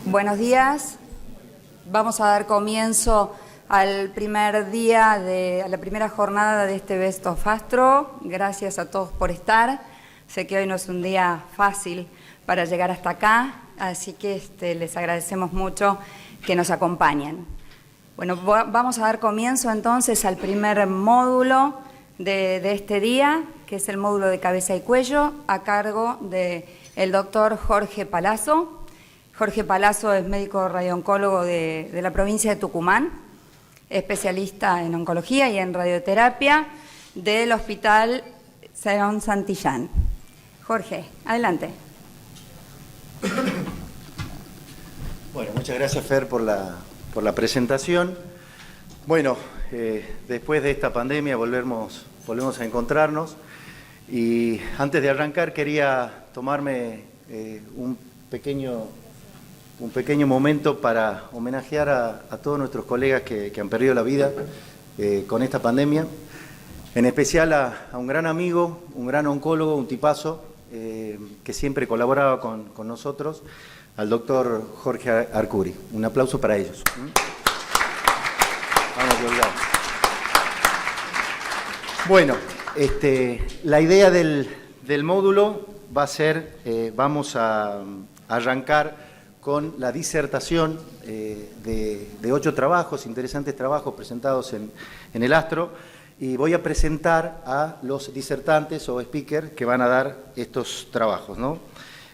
Buenos días. Vamos a dar comienzo al primer día, a la primera jornada de este Best of Astro. Gracias a todos por estar. Sé que hoy no es un día fácil para llegar hasta acá, así que les agradecemos mucho que nos acompañen. Bueno, vamos a dar comienzo entonces al primer módulo de este día, que es el módulo de cabeza y cuello, a cargo del doctor Jorge Palazzo. Jorge Palazzo es médico radiooncólogo de la provincia de Tucumán, especialista en oncología y en radioterapia del Hospital Serón Santillán. Jorge, adelante. Bueno, muchas gracias, Fer, por la presentación. Bueno, después de esta pandemia volvemos a encontrarnos y antes de arrancar quería tomarme un pequeño momento para homenajear a todos nuestros colegas que han perdido la vida con esta pandemia, en especial a un gran amigo, un gran oncólogo, un tipazo que siempre colaboraba con nosotros, al doctor Jorge Arcuri. Un aplauso para ellos. Vamos, Olga. Bueno, la idea del módulo va a ser, vamos a arrancar con la disertación de 8 trabajos, interesantes trabajos presentados en el Astro, y voy a presentar a los disertantes o speakers que van a dar estos trabajos, ¿no?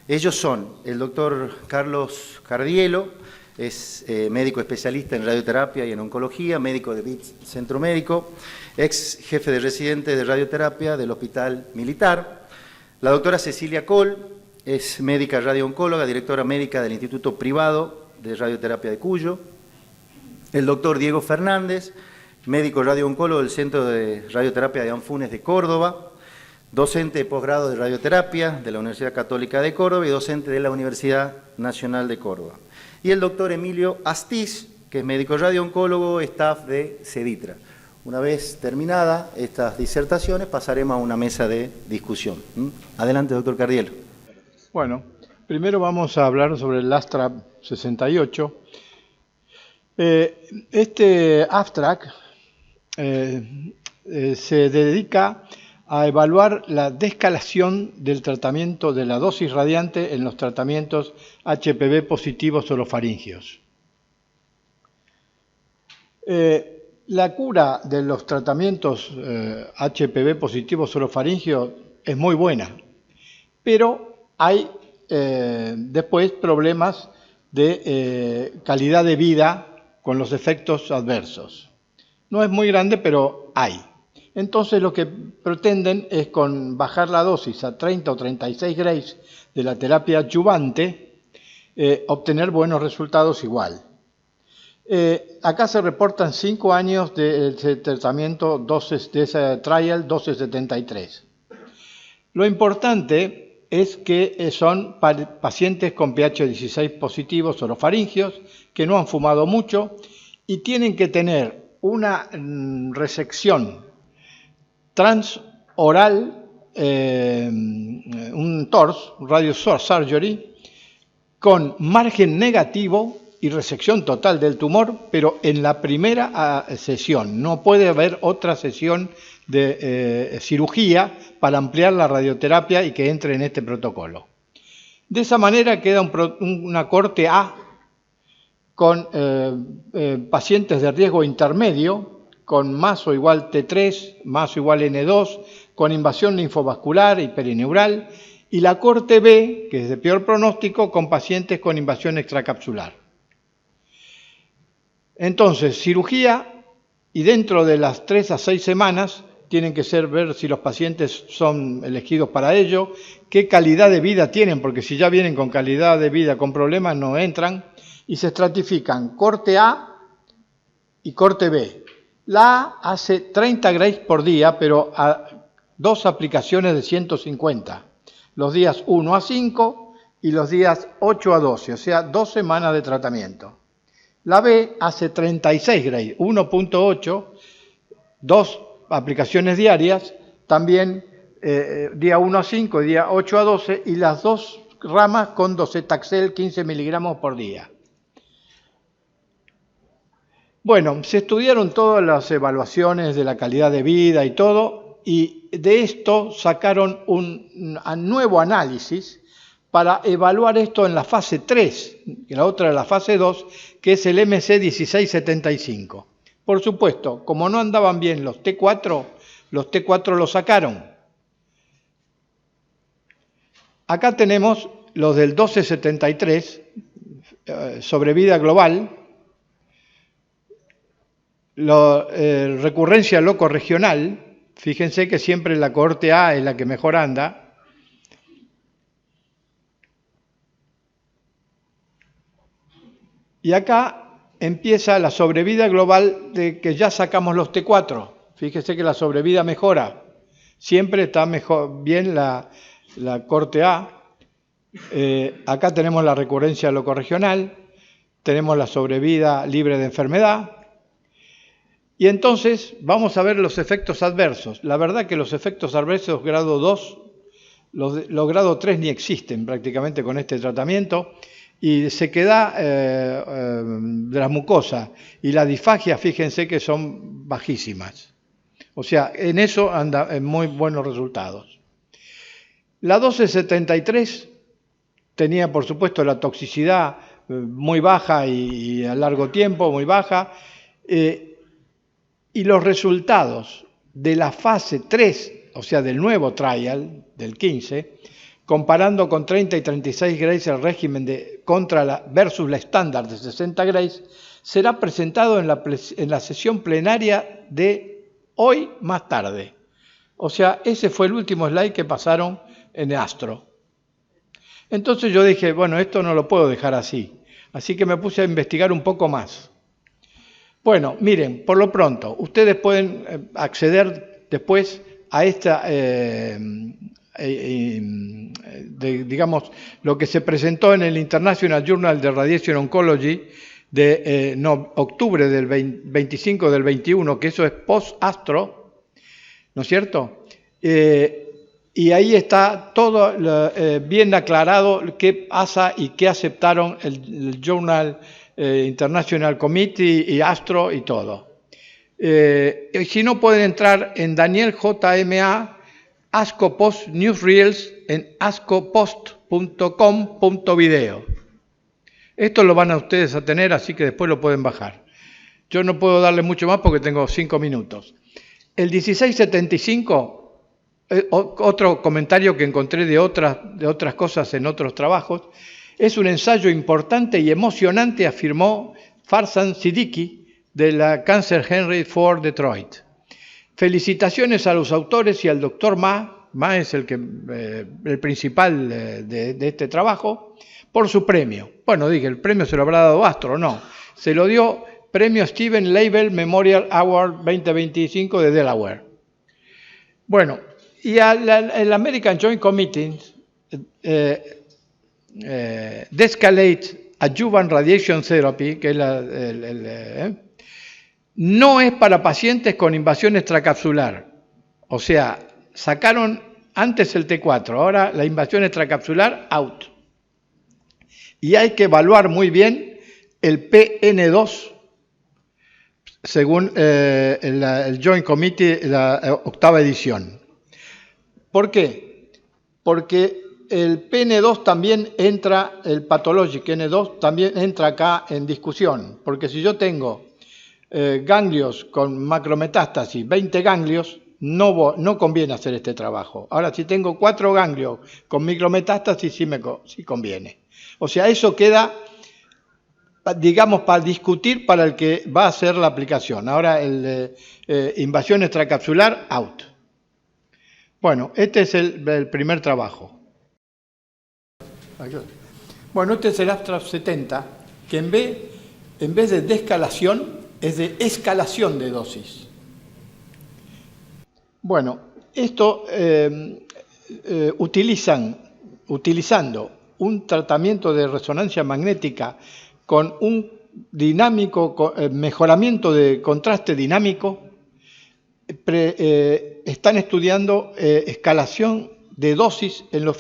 Ellos son el doctor Carlos Cardielo, es médico especialista en radioterapia y en oncología, médico de BITS Centro Médico, ex jefe de residente de radioterapia del Hospital Militar. La doctora Cecilia Coll es médica radiooncóloga, directora médica del Instituto Privado de Radioterapia de Cuyo. El doctor Diego Fernández, médico radiooncólogo del Centro de Radioterapia de Anfunes de Córdoba, docente de posgrado de radioterapia de la Universidad Católica de Córdoba y docente de la Universidad Nacional de Córdoba. Y el doctor Emilio Astiz, que es médico radiooncólogo, staff de CEDITRA. Una vez terminada estas disertaciones, pasaremos a una mesa de discusión. Adelante, doctor Cardielo. Bueno, primero vamos a hablar sobre el Astra 68. Este abstract se dedica a evaluar la descalación del tratamiento de la dosis radiante en los tratamientos HPV positivos orofaringios. La cura de los tratamientos HPV positivos orofaringios es muy buena, pero hay después problemas de calidad de vida con los efectos adversos. No es muy grande, pero hay. Entonces lo que pretenden es con bajar la dosis a 30 o 36 grays de la terapia adyuvante, obtener buenos resultados igual. Acá se reportan 5 años de tratamiento de ese trial 1273. Lo importante es que son pacientes con pH 16 positivos orofaringios que no han fumado mucho y tienen que tener una resección transoral, un TORS, Radio Surgery, con margen negativo y resección total del tumor, pero en la primera sesión. No puede haber otra sesión de cirugía para ampliar la radioterapia y que entre en este protocolo. De esa manera queda una corte A con pacientes de riesgo intermedio, con más o igual T3, más o igual N2, con invasión linfovascular y perineural, y la corte B, que es de peor pronóstico, con pacientes con invasión extracapsular. Entonces, cirugía, y dentro de las 3 a 6 semanas, tienen que ver si los pacientes son elegidos para ello, qué calidad de vida tienen, porque si ya vienen con calidad de vida con problemas no entran, y se estratifican corte A y corte B. La A hace 30 grays por día, pero a 2 aplicaciones de 150, los días 1 a 5 y los días 8 a 12, o sea, 2 semanas de tratamiento. La B hace 36 grays, 1.8, 2 aplicaciones diarias, también día 1 a 5 y día 8 a 12, y las 2 ramas con docetaxel 15 miligramos por día. Bueno, se estudiaron todas las evaluaciones de la calidad de vida y todo, y de esto sacaron un nuevo análisis para evaluar esto en la fase 3, y la otra es la fase 2, que es el MC 1675. Por supuesto, como no andaban bien los T4 lo sacaron. Acá tenemos los del 1273, sobre vida global, recurrencia loco-regional. Fíjense que siempre la cohorte A es la que mejor anda. Y acá empieza la sobrevida global de que ya sacamos los T4. Fíjese que la sobrevida mejora. Siempre está mejor, bien la cohorte A. Acá tenemos la recurrencia locorregional, tenemos la sobrevida libre de enfermedad. Y entonces vamos a ver los efectos adversos. La verdad que los efectos adversos grado 2, los grado 3 ni existen prácticamente con este tratamiento. Y se queda de las mucosas y la disfagia, fíjense que son bajísimas. O sea, en eso anda en muy buenos resultados. La 1273 tenía, por supuesto, la toxicidad muy baja y a largo tiempo muy baja. Y los resultados de la fase 3, o sea, del nuevo trial, del 15, comparando con 30 y 36 grays el régimen versus la estándar de 60 grays, será presentado en la sesión plenaria de hoy más tarde. O sea, ese fue el último slide que pasaron en Astro. Entonces yo dije, bueno, esto no lo puedo dejar así. Así que me puse a investigar un poco más. Bueno, miren, por lo pronto, ustedes pueden acceder después a esta, digamos, lo que se presentó en el International Journal de Radiation Oncology de octubre del 25 del 21, que eso es post-Astro, ¿no es cierto? Y ahí está todo bien aclarado qué pasa y qué aceptaron el Journal International Committee y Astro y todo. Si no, pueden entrar en Daniel JMA, ASCO Post Newsreels en ascopost.com.video. Esto lo van a ustedes a tener, así que después lo pueden bajar. Yo no puedo darle mucho más porque tengo 5 minutos. El 1675, otro comentario que encontré de otras cosas en otros trabajos, es un ensayo importante y emocionante, afirmó Farzan Siddiqui, de la Cancer Henry Ford Detroit. Felicitaciones a los autores y al doctor Ma es el principal de este trabajo, por su premio. Bueno, dije, ¿el premio se lo habrá dado Astro? No, se lo dio Premio Steven Label Memorial Award 2025 de Delaware. Bueno, y el American Joint Committee Descalate Adjuvant Radiation Therapy, que es no es para pacientes con invasión extracapsular. O sea, sacaron antes el T4, ahora la invasión extracapsular out. Y hay que evaluar muy bien el PN2, según el Joint Committee, la octava edición. ¿Por qué? Porque el PN2 también entra, el Pathologic N2 también entra acá en discusión, porque si yo tengo ganglios con macrometástasis, 20 ganglios, no conviene hacer este trabajo. Ahora, si tengo 4 ganglios con micrometástasis, sí conviene. O sea, eso queda, digamos, para discutir para el que va a hacer la aplicación. Ahora, el invasión extracapsular, out. Bueno, este es el primer trabajo. Bueno, este es el Astra 70, que en vez de descalación, es de escalación de dosis. Bueno, esto utilizando un tratamiento de resonancia magnética con un mejoramiento de contraste dinámico, están estudiando escalación de dosis en los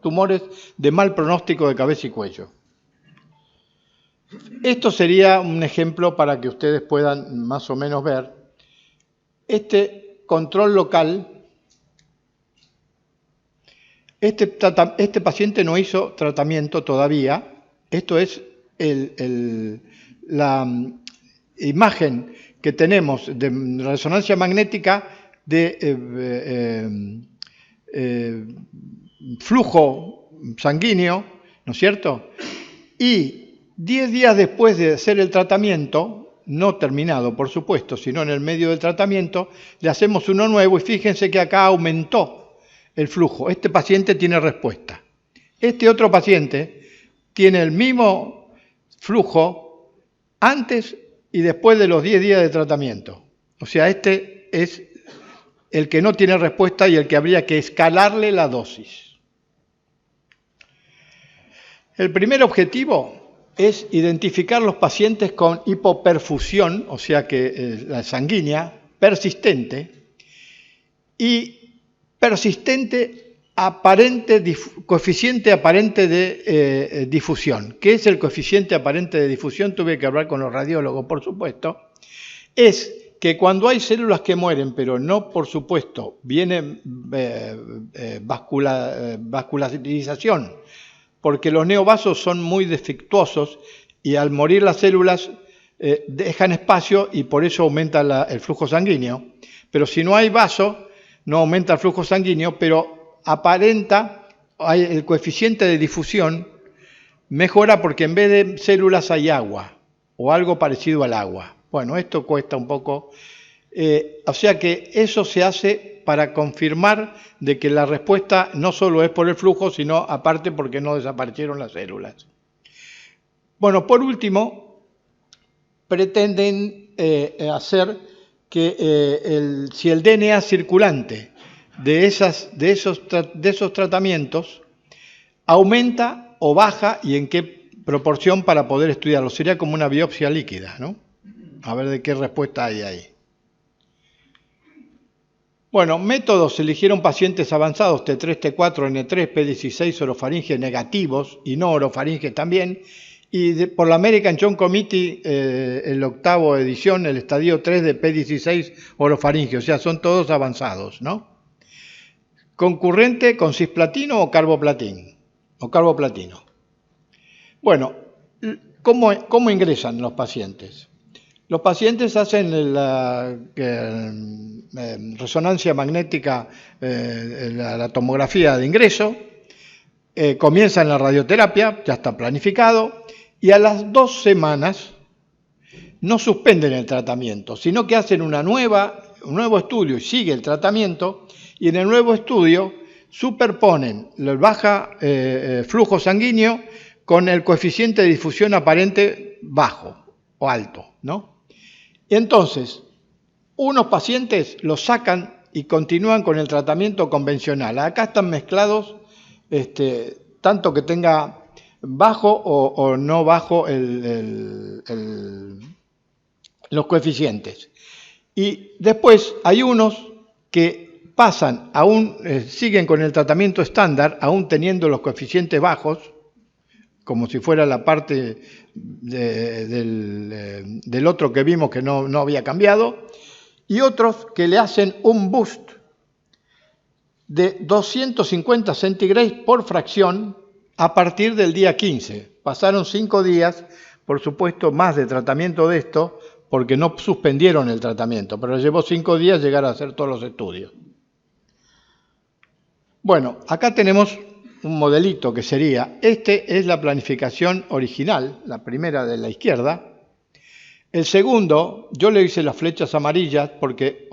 tumores de mal pronóstico de cabeza y cuello. Esto sería un ejemplo para que ustedes puedan más o menos ver. Este control local, este paciente no hizo tratamiento todavía. Esto es la imagen que tenemos de resonancia magnética de flujo sanguíneo, ¿no es cierto? Y 10 días después de hacer el tratamiento, no terminado por supuesto, sino en el medio del tratamiento, le hacemos uno nuevo y fíjense que acá aumentó el flujo. Este paciente tiene respuesta. Este otro paciente tiene el mismo flujo antes y después de los 10 días de tratamiento. O sea, este es el que no tiene respuesta y el que habría que escalarle la dosis. El primer objetivo es identificar los pacientes con hipoperfusión, o sea que la sanguínea, persistente, y persistente coeficiente aparente de difusión. ¿Qué es el coeficiente aparente de difusión? Tuve que hablar con los radiólogos, por supuesto. Es que cuando hay células que mueren, pero no, por supuesto, viene vascularización, porque los neovasos son muy defectuosos y al morir las células dejan espacio y por eso aumenta el flujo sanguíneo. Pero si no hay vaso, no aumenta el flujo sanguíneo, pero aparenta, el coeficiente de difusión mejora porque en vez de células hay agua o algo parecido al agua. Bueno, esto cuesta un poco. O sea que eso se hace para confirmar de que la respuesta no solo es por el flujo, sino aparte porque no desaparecieron las células. Bueno, por último, pretenden hacer que si el DNA circulante de esos tratamientos aumenta o baja y en qué proporción para poder estudiarlo. Sería como una biopsia líquida, ¿no? A ver de qué respuesta hay ahí. Bueno, métodos: eligieron pacientes avanzados, T3, T4, N3, P16, orofaringe negativos y no orofaringe también. Y por la American Joint Committee, el 8ª edición, el estadio 3 de P16 orofaringe, o sea, son todos avanzados, ¿no? Concurrente con cisplatino o carboplatino. Bueno, ¿cómo ingresan los pacientes? Los pacientes hacen la resonancia magnética, la tomografía de ingreso, comienzan la radioterapia, ya está planificado, y a las 2 semanas no suspenden el tratamiento, sino que hacen un nuevo estudio y sigue el tratamiento, y en el nuevo estudio superponen el baja flujo sanguíneo con el coeficiente de difusión aparente bajo o alto, ¿no? Entonces, unos pacientes los sacan y continúan con el tratamiento convencional. Acá están mezclados, tanto que tenga bajo o no bajo los coeficientes. Y después hay unos que pasan, siguen con el tratamiento estándar, aún teniendo los coeficientes bajos, como si fuera la parte del otro que vimos que no había cambiado, y otros que le hacen un boost de 250 centigrados por fracción a partir del día 15. Pasaron 5 días, por supuesto, más de tratamiento de esto, porque no suspendieron el tratamiento, pero llevó 5 días llegar a hacer todos los estudios. Bueno, acá tenemos un modelito que sería, es la planificación original, la primera de la izquierda. El segundo, yo le hice las flechas amarillas porque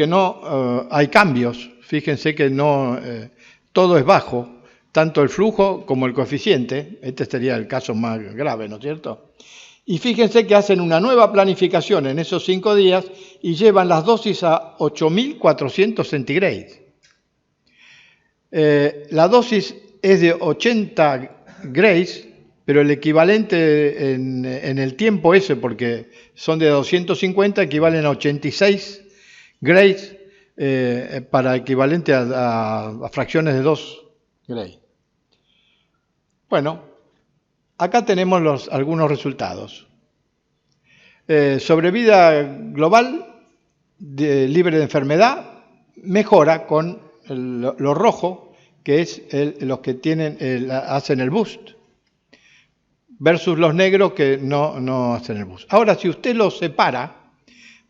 no hay cambios. Fíjense que no todo es bajo, tanto el flujo como el coeficiente. Este sería el caso más grave, ¿no es cierto? Y fíjense que hacen una nueva planificación en esos 5 días y llevan las dosis a 8.400 centigrados. La dosis es de 80 grays, pero el equivalente en el tiempo ese, porque son de 250, equivalen a 86 grays para equivalente a fracciones de 2 grays. Bueno, acá tenemos algunos resultados. Sobrevida global libre de enfermedad mejora con lo rojo, que es los que hacen el boost, versus los negros que no hacen el boost. Ahora, si usted los separa,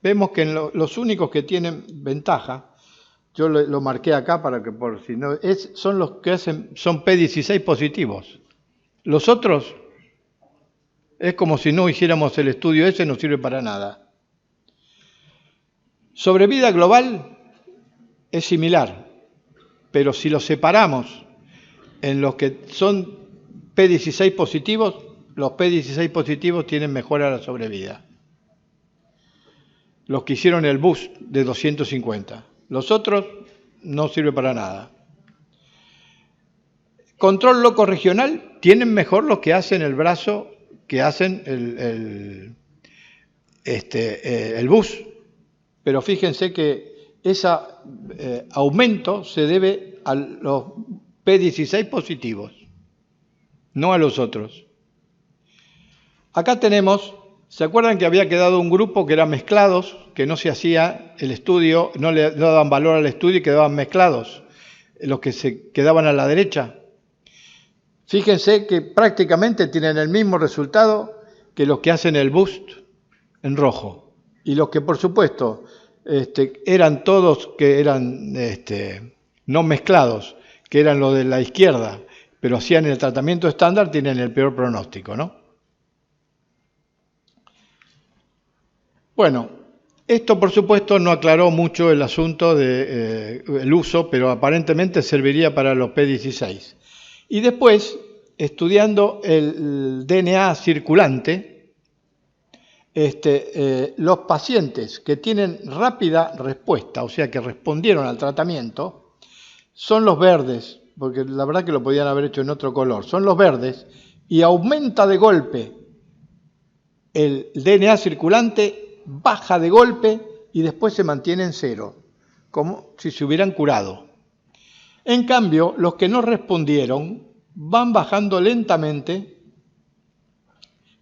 vemos que los únicos que tienen ventaja, yo lo marqué acá para que por si no, son los que son P16 positivos. Los otros es como si no hiciéramos el estudio ese, no sirve para nada. Sobrevida global es similar, pero si los separamos en los que son P16 positivos, los P16 positivos tienen mejora de la sobrevida. Los que hicieron el boost de 250. Los otros no sirve para nada. Control loco regional, tienen mejor los que hacen el brazo, que hacen el boost. Pero fíjense que ese aumento se debe a los P16 positivos, no a los otros. Acá tenemos, ¿se acuerdan que había quedado un grupo que eran mezclados, que no se hacía el estudio, no le daban valor al estudio y quedaban mezclados, los que se quedaban a la derecha? Fíjense que prácticamente tienen el mismo resultado que los que hacen el boost en rojo. Y los que, por supuesto, eran todos que eran no mezclados, que eran los de la izquierda, pero hacían el tratamiento estándar, tienen el peor pronóstico, ¿no? Bueno, esto por supuesto no aclaró mucho el asunto del uso, pero aparentemente serviría para los P16. Y después, estudiando el DNA circulante, los pacientes que tienen rápida respuesta, o sea que respondieron al tratamiento, son los verdes, porque la verdad que lo podían haber hecho en otro color, son los verdes, y aumenta de golpe el DNA circulante, baja de golpe y después se mantiene en cero, como si se hubieran curado. En cambio, los que no respondieron van bajando lentamente,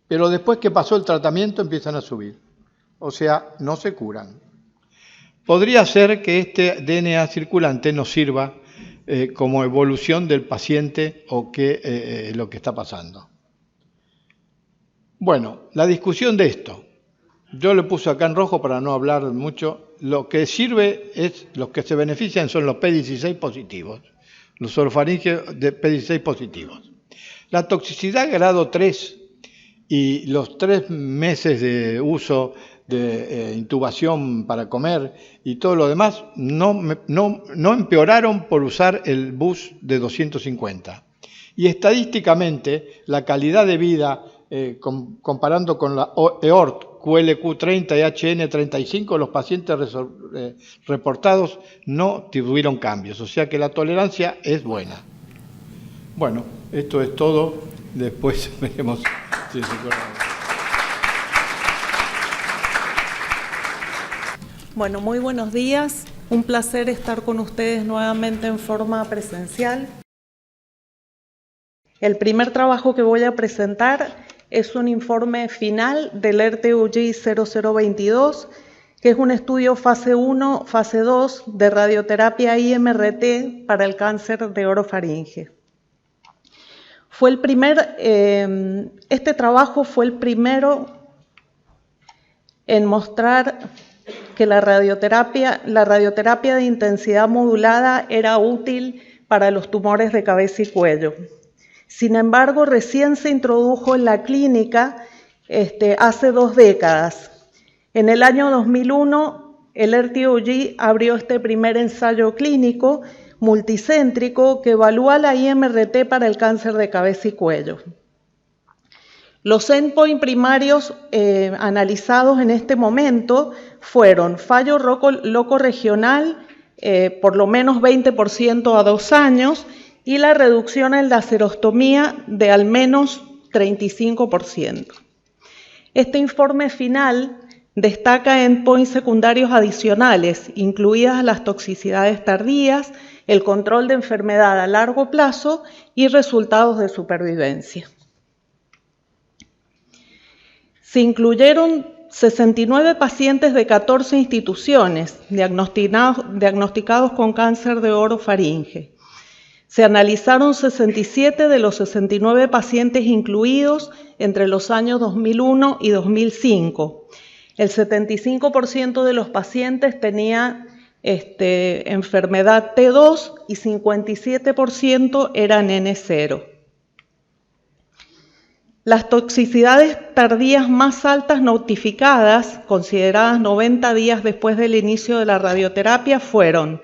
pero después que pasó el tratamiento empiezan a subir. O sea, no se curan. Podría ser que este DNA circulante nos sirva como evolución del paciente o lo que está pasando. Bueno, la discusión de esto. Yo lo puse acá en rojo para no hablar mucho. Lo que sirve los que se benefician son los P16 positivos, los orofaringeos de P16 positivos. La toxicidad grado 3 y los 3 meses de uso de intubación para comer y todo lo demás no empeoraron por usar el boost de 250. Y estadísticamente la calidad de vida, comparando con la EORT, QLQ30 y HN35, los pacientes reportados no tuvieron cambios, o sea que la tolerancia es buena. Bueno, esto es todo, después veremos si se acuerdan. Bueno, muy buenos días, un placer estar con ustedes nuevamente en forma presencial. El primer trabajo que voy a presentar es un informe final del ERT-UGI 0022, que es un estudio fase 1, fase 2 de radioterapia IMRT para el cáncer de orofaringe. Este trabajo fue el primero en mostrar que la radioterapia de intensidad modulada era útil para los tumores de cabeza y cuello. Sin embargo, recién se introdujo en la clínica hace 2 décadas. En el año 2001, el ERT-UGI abrió este primer ensayo clínico multicéntrico que evalúa la IMRT para el cáncer de cabeza y cuello. Los endpoints primarios analizados en este momento fueron fallo loco regional, por lo menos 20% a 2 años, y la reducción en la serostomía de al menos 35%. Este informe final destaca endpoints secundarios adicionales, incluidas las toxicidades tardías el control de enfermedad a largo plazo y resultados de supervivencia. Se incluyeron 69 pacientes de 14 instituciones diagnosticados con cáncer de orofaringe. Se analizaron 67 de los 69 pacientes incluidos entre los años 2001 y 2005. El 75% de los pacientes tenía enfermedad T2 y 57% eran N0. Las toxicidades tardías más altas notificadas, consideradas 90 días después del inicio de la radioterapia, fueron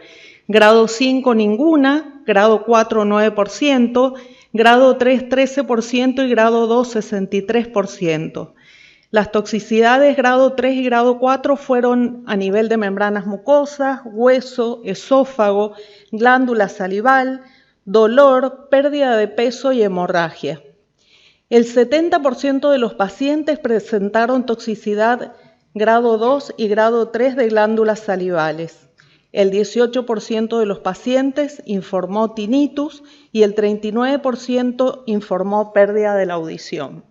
grado 5 ninguna, grado 4 9%, grado 3 13% y grado 2 63%. Las toxicidades grado 3 y grado 4 fueron a nivel de membranas mucosas, hueso, esófago, glándula salival, dolor, pérdida de peso y hemorragia. El 70% de los pacientes presentaron toxicidad grado 2 y grado 3 de glándulas salivales. El 18% de los pacientes informó tinnitus y el 39% informó pérdida de la audición.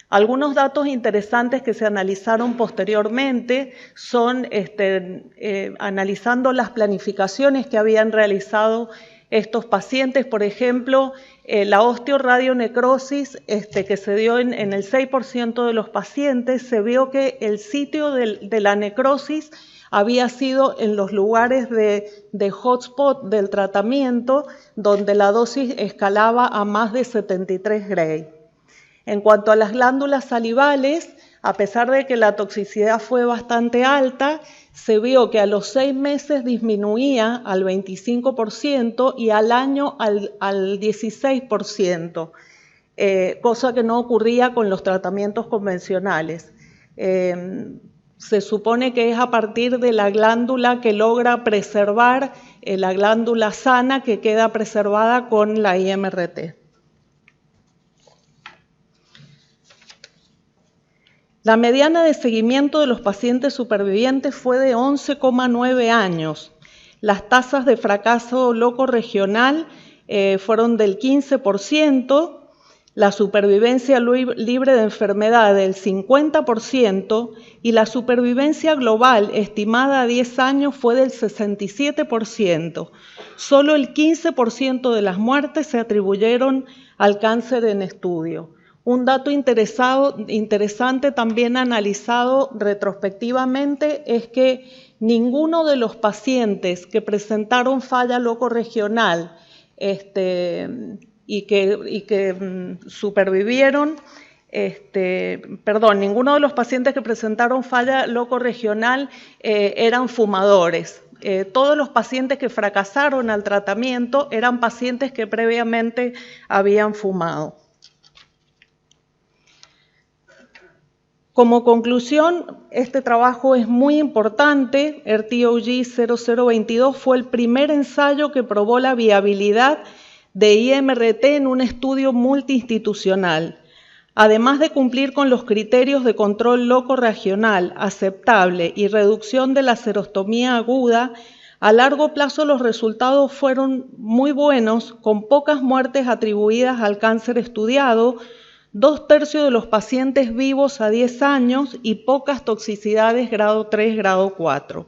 Algunos datos interesantes que se analizaron posteriormente son analizando las planificaciones que habían realizado estos pacientes. Por ejemplo, la osteoradionecrosis que se dio en el 6% de los pacientes, se vio que el sitio de la necrosis había sido en los lugares de hotspot del tratamiento, donde la dosis escalaba a más de 73 Gray. En cuanto a las glándulas salivales, a pesar de que la toxicidad fue bastante alta, se vio que a los 6 meses disminuía al 25% y al año al 16%, cosa que no ocurría con los tratamientos convencionales. Se supone que es a partir de la glándula que logra preservar, la glándula sana que queda preservada con la IMRT. La mediana de seguimiento de los pacientes supervivientes fue de 11,9 años. Las tasas de fracaso loco regional fueron del 15%, la supervivencia libre de enfermedad del 50% y la supervivencia global estimada a 10 años fue del 67%. Solo el 15% de las muertes se atribuyeron al cáncer en estudio. Un dato interesante también analizado retrospectivamente es que ninguno de los pacientes que presentaron falla locorregional y que supervivieron, ninguno de los pacientes que presentaron falla locorregional eran fumadores. Todos los pacientes que fracasaron al tratamiento eran pacientes que previamente habían fumado. Como conclusión, este trabajo es muy importante. ERT-OG 0022 fue el primer ensayo que probó la viabilidad de IMRT en un estudio multiinstitucional. Además de cumplir con los criterios de control locorregional aceptable y reducción de la serostomía aguda, a largo plazo los resultados fueron muy buenos, con pocas muertes atribuidas al cáncer estudiado, 2/3 de los pacientes vivos a 10 años y pocas toxicidades grado 3, grado 4.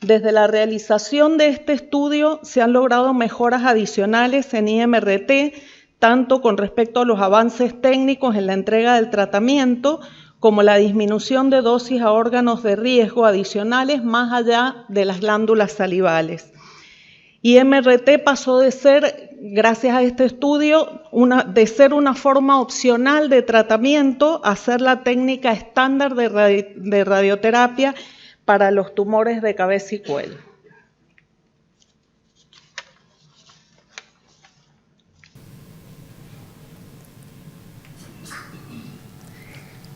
Desde la realización de este estudio se han logrado mejoras adicionales en IMRT, tanto con respecto a los avances técnicos en la entrega del tratamiento, como la disminución de dosis a órganos de riesgo adicionales más allá de las glándulas salivales. IMRT pasó de ser, gracias a este estudio, de ser una forma opcional de tratamiento a ser la técnica estándar de radioterapia para los tumores de cabeza y cuello.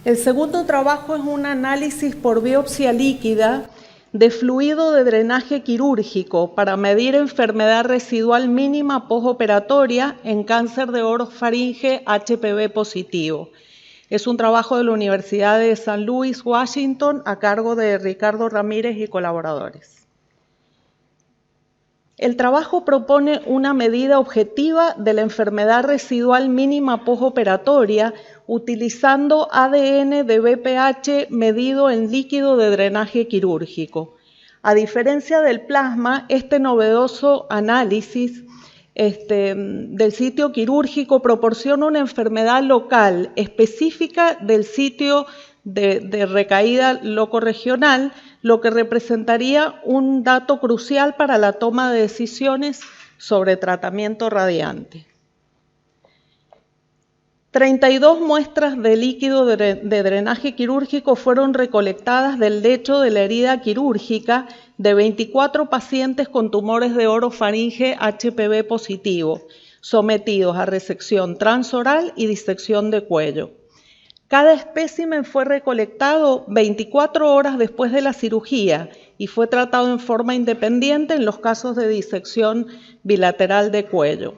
El segundo trabajo es un análisis por biopsia líquida de fluido de drenaje quirúrgico para medir enfermedad residual mínima postoperatoria en cáncer de orofaringe HPV positivo. Es un trabajo de la Universidad de San Luis, Washington, a cargo de Ricardo Ramírez y colaboradores. El trabajo propone una medida objetiva de la enfermedad residual mínima postoperatoria utilizando ADN de BPH medido en líquido de drenaje quirúrgico. A diferencia del plasma, este novedoso análisis del sitio quirúrgico proporciona una enfermedad local específica del sitio de recaída locorregional, lo que representaría un dato crucial para la toma de decisiones sobre tratamiento radiante. 32 muestras de líquido de drenaje quirúrgico fueron recolectadas del lecho de la herida quirúrgica de 24 pacientes con tumores de orofaringe HPV positivo, sometidos a resección transoral y disección de cuello. Cada espécimen fue recolectado 24 horas después de la cirugía y fue tratado en forma independiente en los casos de disección bilateral de cuello.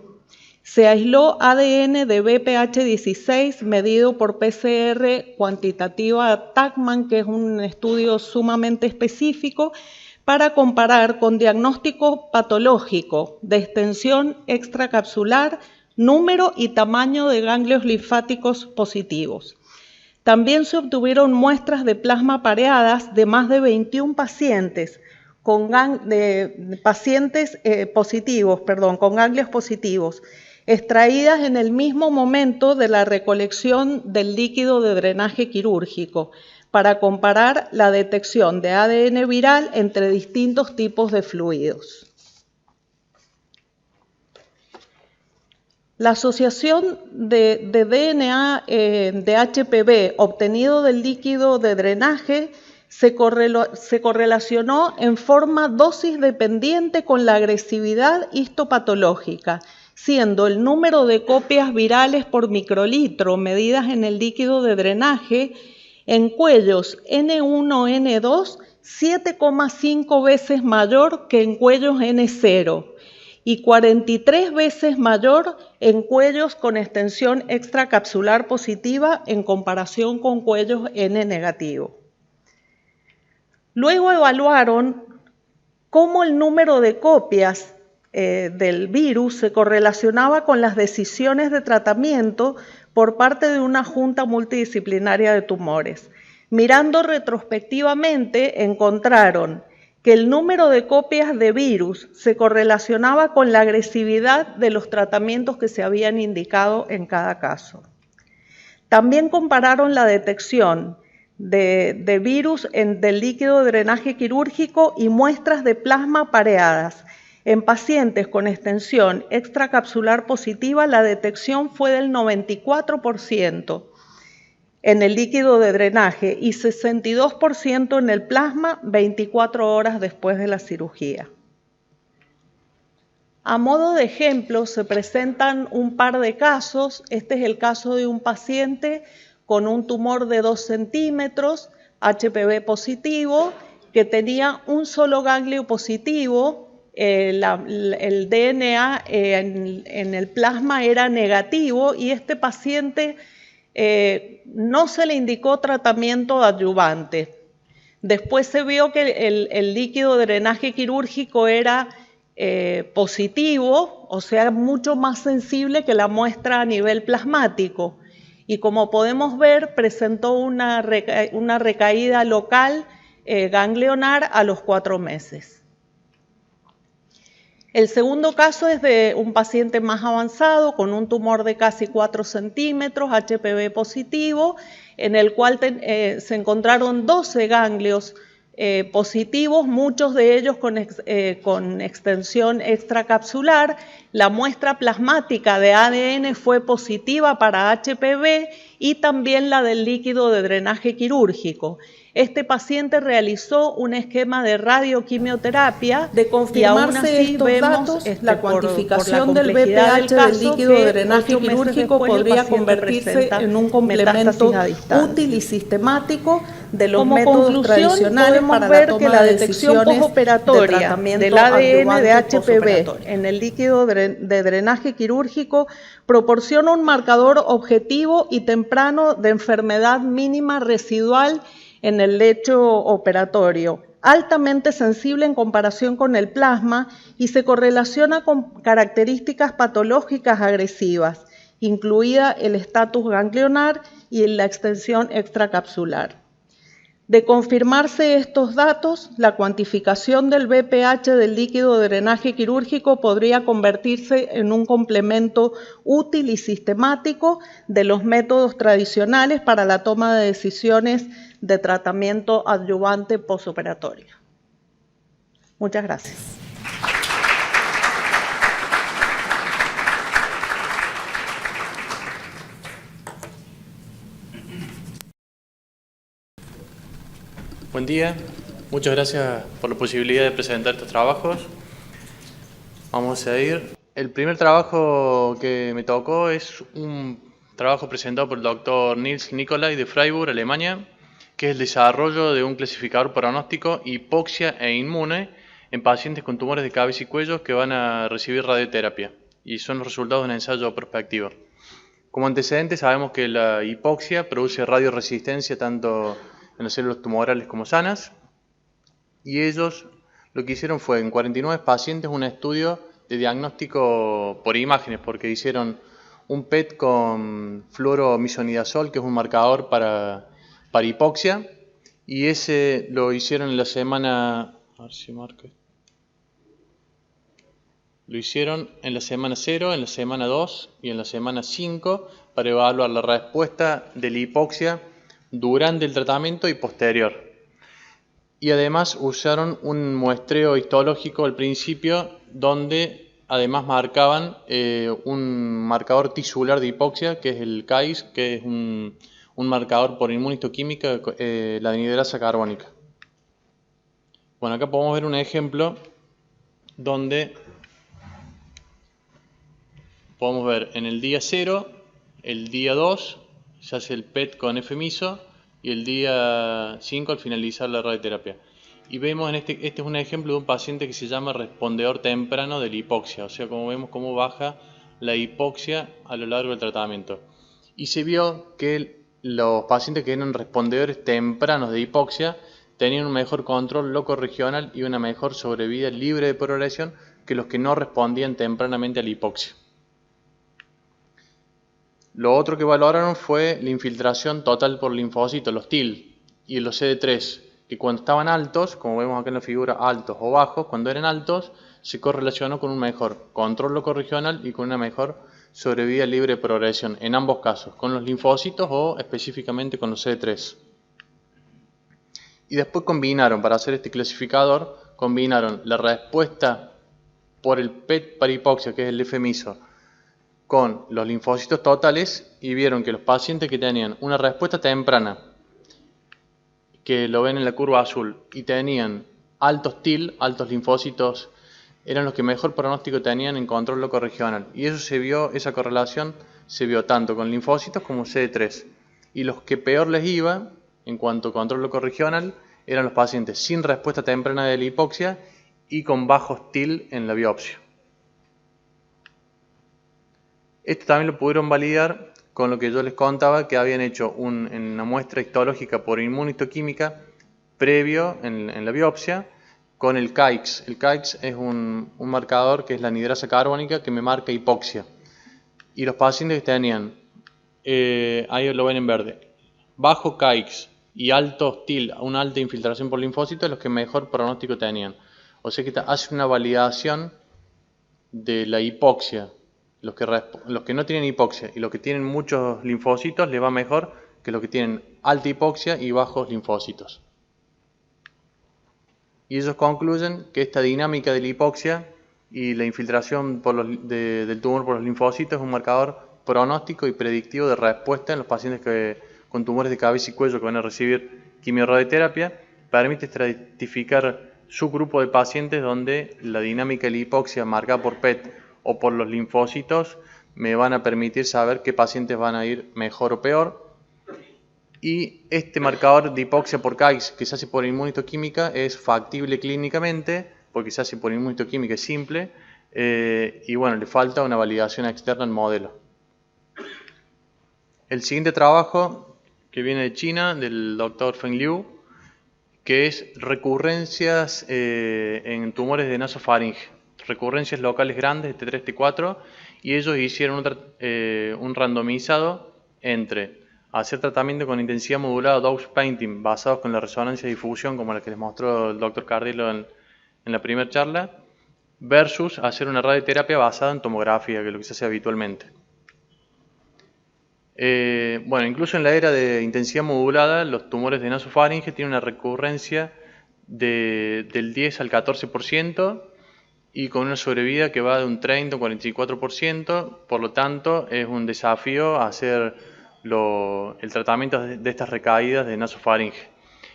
Se aisló ADN de BPH16 medido por PCR cuantitativa Tachman, que es un estudio sumamente específico, para comparar con diagnóstico patológico de extensión extracapsular, número y tamaño de ganglios linfáticos positivos. También se obtuvieron muestras de plasma pareadas de más de 21 pacientes con ganglios positivos, extraídas en el mismo momento de la recolección del líquido de drenaje quirúrgico, para comparar la detección de ADN viral entre distintos tipos de fluidos. La asociación de DNA de HPV obtenido del líquido de drenaje se correlacionó en forma dosis dependiente con la agresividad histopatológica, siendo el número de copias virales por microlitro medidas en el líquido de drenaje en cuellos N1-N2 7,5 veces mayor que en cuellos N0 y 43 veces mayor en cuellos con extensión extracapsular positiva en comparación con cuellos N negativo. Luego evaluaron cómo el número de copias del virus se correlacionaba con las decisiones de tratamiento por parte de una junta multidisciplinaria de tumores. Mirando retrospectivamente, encontraron que el número de copias de virus se correlacionaba con la agresividad de los tratamientos que se habían indicado en cada caso. También compararon la detección de virus del líquido de drenaje quirúrgico y muestras de plasma pareadas. En pacientes con extensión extracapsular positiva, la detección fue del 94% en el líquido de drenaje y 62% en el plasma 24 horas después de la cirugía. A modo de ejemplo, se presentan un par de casos. Este es el caso de un paciente con un tumor de 2 centímetros, HPV positivo, que tenía un solo ganglio positivo. El DNA en el plasma era negativo y este paciente no se le indicó tratamiento adyuvante. Después se vio que el líquido de drenaje quirúrgico era positivo, o sea, mucho más sensible que la muestra a nivel plasmático. Y como podemos ver, presentó una recaída local ganglionar a los 4 meses. El segundo caso es de un paciente más avanzado con un tumor de casi 4 centímetros, HPV positivo, en el cual se encontraron 12 ganglios positivos, muchos de ellos con extensión extracapsular. La muestra plasmática de ADN fue positiva para HPV y también la del líquido de drenaje quirúrgico. Este paciente realizó un esquema de radioquimioterapia. De confirmarse estos datos, la cuantificación del BPH del líquido de drenaje quirúrgico podría convertirse en un complemento útil y sistemático de los métodos tradicionales para la toma de decisiones postoperatoria del ADN de HPV en el líquido de drenaje quirúrgico proporciona un marcador objetivo y temprano de enfermedad mínima residual en el lecho operatorio, altamente sensible en comparación con el plasma y se correlaciona con características patológicas agresivas, incluida el estatus ganglionar y la extensión extracapsular. De confirmarse estos datos, la cuantificación del BPH del líquido de drenaje quirúrgico podría convertirse en un complemento útil y sistemático de los métodos tradicionales para la toma de decisiones de tratamiento adyuvante postoperatorio. Muchas gracias. Buen día, muchas gracias por la posibilidad de presentar estos trabajos. Vamos a ir. El primer trabajo que me tocó es un trabajo presentado por el doctor Nils Nicolai de Freiburg, Alemania, que es el desarrollo de un clasificador pronóstico hipoxia e inmune en pacientes con tumores de cabeza y cuello que van a recibir radioterapia, y son los resultados de un ensayo prospectivo. Como antecedente sabemos que la hipoxia produce radioresistencia tanto en las células tumorales como sanas, y ellos lo que hicieron fue en 49 pacientes un estudio de diagnóstico por imágenes, porque hicieron un PET con fluoromisonidazol, que es un marcador para hipoxia, y ese lo hicieron en la semana, a ver si marca, lo hicieron en la semana 0, en la semana 2 y en la semana 5 para evaluar la respuesta de la hipoxia durante el tratamiento y posterior. Y además usaron un muestreo histológico al principio, donde además marcaban un marcador tisular de hipoxia, que es el CAIS, que es un marcador por inmunistoquímica, la anhidrasa carbónica. Bueno, acá podemos ver un ejemplo donde podemos ver en el día 0, el día 2, se hace el PET con FMISO, y el día 5 al finalizar la radioterapia. Y vemos en este es un ejemplo de un paciente que se llama respondedor temprano de la hipoxia, o sea, como vemos cómo baja la hipoxia a lo largo del tratamiento. Y se vio que los pacientes que eran respondedores tempranos de hipoxia tenían un mejor control locorregional y una mejor sobrevida libre de progresión que los que no respondían tempranamente a la hipoxia. Lo otro que valoraron fue la infiltración total por linfocitos, los TIL y los CD3, que cuando estaban altos, como vemos acá en la figura, altos o bajos, cuando eran altos, se correlacionó con un mejor control locorregional y con una mejor sobrevida libre de progresión, en ambos casos, con los linfocitos o específicamente con los CD3. Y después combinaron, para hacer este clasificador, combinaron la respuesta por el PET para hipoxia, que es el FMISO, con los linfocitos totales, y vieron que los pacientes que tenían una respuesta temprana, que lo ven en la curva azul, y tenían altos TIL, altos linfocitos, eran los que mejor pronóstico tenían en control locorregional. Y eso se vio, esa correlación se vio tanto con linfocitos como CD3. Y los que peor les iba en cuanto a control locorregional eran los pacientes sin respuesta temprana de la hipoxia y con bajos TIL en la biopsia. Esto también lo pudieron validar con lo que yo les contaba, que habían hecho en una muestra histológica por inmunistoquímica previo en la biopsia con el CAIX. El CAIX es un marcador que es la anhidrasa carbónica que me marca hipoxia. Y los pacientes que tenían, ahí lo ven en verde, bajo CAIX y alto TIL, una alta infiltración por linfocitos, los que mejor pronóstico tenían. O sea que hace una validación de la hipoxia. Los que no tienen hipoxia y los que tienen muchos linfocitos les va mejor que los que tienen alta hipoxia y bajos linfocitos. Y ellos concluyen que esta dinámica de la hipoxia y la infiltración del tumor por los linfocitos es un marcador pronóstico y predictivo de respuesta en los pacientes con tumores de cabeza y cuello que van a recibir quimiorradioterapia. Permite estratificar su grupo de pacientes donde la dinámica de la hipoxia marcada por PET o por los linfocitos me van a permitir saber qué pacientes van a ir mejor o peor. Y este marcador de hipoxia por CAIX que se hace por inmunistoquímica es factible clínicamente, porque se hace por inmunistoquímica, es simple, y bueno, le falta una validación externa al modelo. El siguiente trabajo, que viene de China, del doctor Feng Liu, que es recurrencias en tumores de nasofaringe, recurrencias locales grandes de T3, T4, y ellos hicieron un randomizado entre hacer tratamiento con intensidad modulada dose painting basados con la resonancia de difusión, como la que les mostró el doctor Cardillo en la primera charla, versus hacer una radioterapia basada en tomografía, que es lo que se hace habitualmente. Bueno, incluso en la era de intensidad modulada, los tumores de nasofaringe tienen una recurrencia del 10 al 14% y con una sobrevida que va de un 30 o 44%. Por lo tanto, es un desafío hacer el tratamiento de estas recaídas de nasofaringe.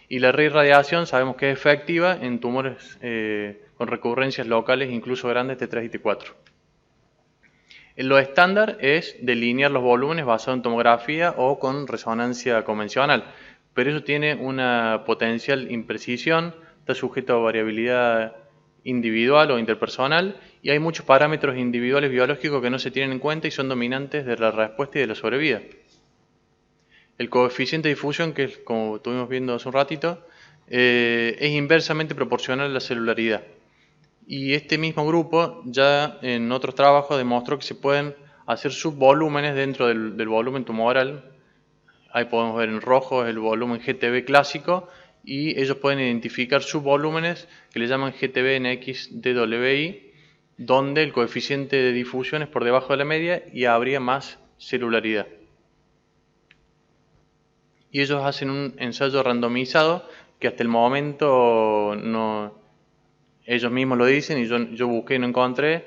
Y la reirradiación sabemos que es efectiva en tumores con recurrencias locales, incluso grandes, T3 y T4. Lo estándar es delinear los volúmenes basado en tomografía o con resonancia convencional, pero eso tiene una potencial imprecisión, está sujeto a variabilidad individual o interpersonal y hay muchos parámetros individuales biológicos que no se tienen en cuenta y son dominantes de la respuesta y de la sobrevida. El coeficiente de difusión, que es como estuvimos viendo hace un ratito, es inversamente proporcional a la celularidad. Y este mismo grupo ya en otros trabajos demostró que se pueden hacer subvolúmenes dentro del volumen tumoral. Ahí podemos ver en rojo el volumen GTB clásico y ellos pueden identificar subvolúmenes que le llaman GTB-NX-DWI, donde el coeficiente de difusión es por debajo de la media y habría más celularidad. Y ellos hacen un ensayo randomizado que hasta el momento no... Ellos mismos lo dicen y yo busqué y no encontré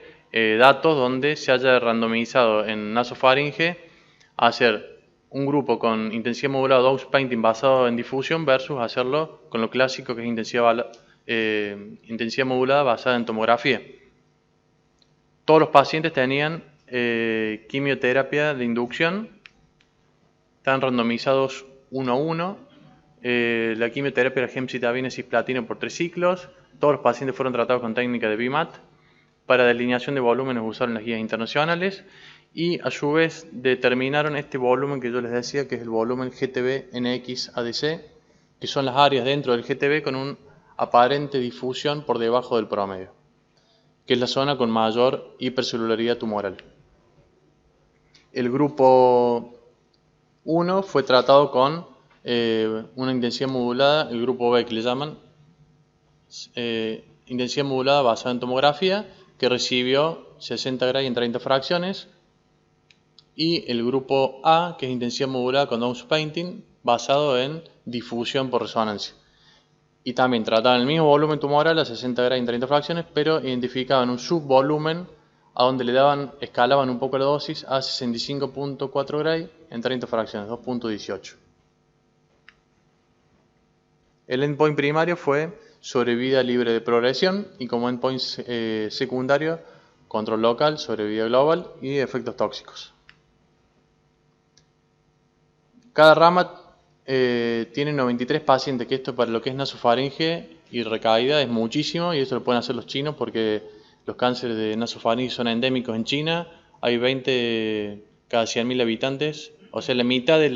datos donde se haya randomizado en nasofaringe a hacer un grupo con intensidad modulada dose painting basado en difusión versus hacerlo con lo clásico que es intensidad modulada basada en tomografía. Todos los pacientes tenían quimioterapia de inducción, están randomizados 1 a 1. La quimioterapia era gemcitabina cisplatina por 3 ciclos. Todos los pacientes fueron tratados con técnica de BMAT. Para delineación de volúmenes usaron las guías internacionales y a su vez determinaron este volumen que yo les decía, que es el volumen GTB-NX-ADC, que son las áreas dentro del GTB con una aparente difusión por debajo del promedio, que es la zona con mayor hipercelularidad tumoral. El grupo 1 fue tratado con una intensidad modulada, el grupo B que le llaman, intensidad modulada basada en tomografía, que recibió 60 Gray en 30 fracciones, y el grupo A, que es intensidad modulada con dose painting, basado en difusión por resonancia. Y también trataban el mismo volumen tumoral a 60 Gray en 30 fracciones, pero identificaban un subvolumen a donde escalaban un poco la dosis a 65.4 Gray en 30 fracciones, 2.18. El endpoint primario fue sobrevida libre de progresión y como endpoint secundario, control local, sobrevida global y efectos tóxicos. Cada rama tiene 93 pacientes, que esto para lo que es nasofaringe y recaída es muchísimo, y esto lo pueden hacer los chinos porque los cánceres de nasofaringe son endémicos en China. Hay 20 cada 100.000 habitantes, o sea, la mitad de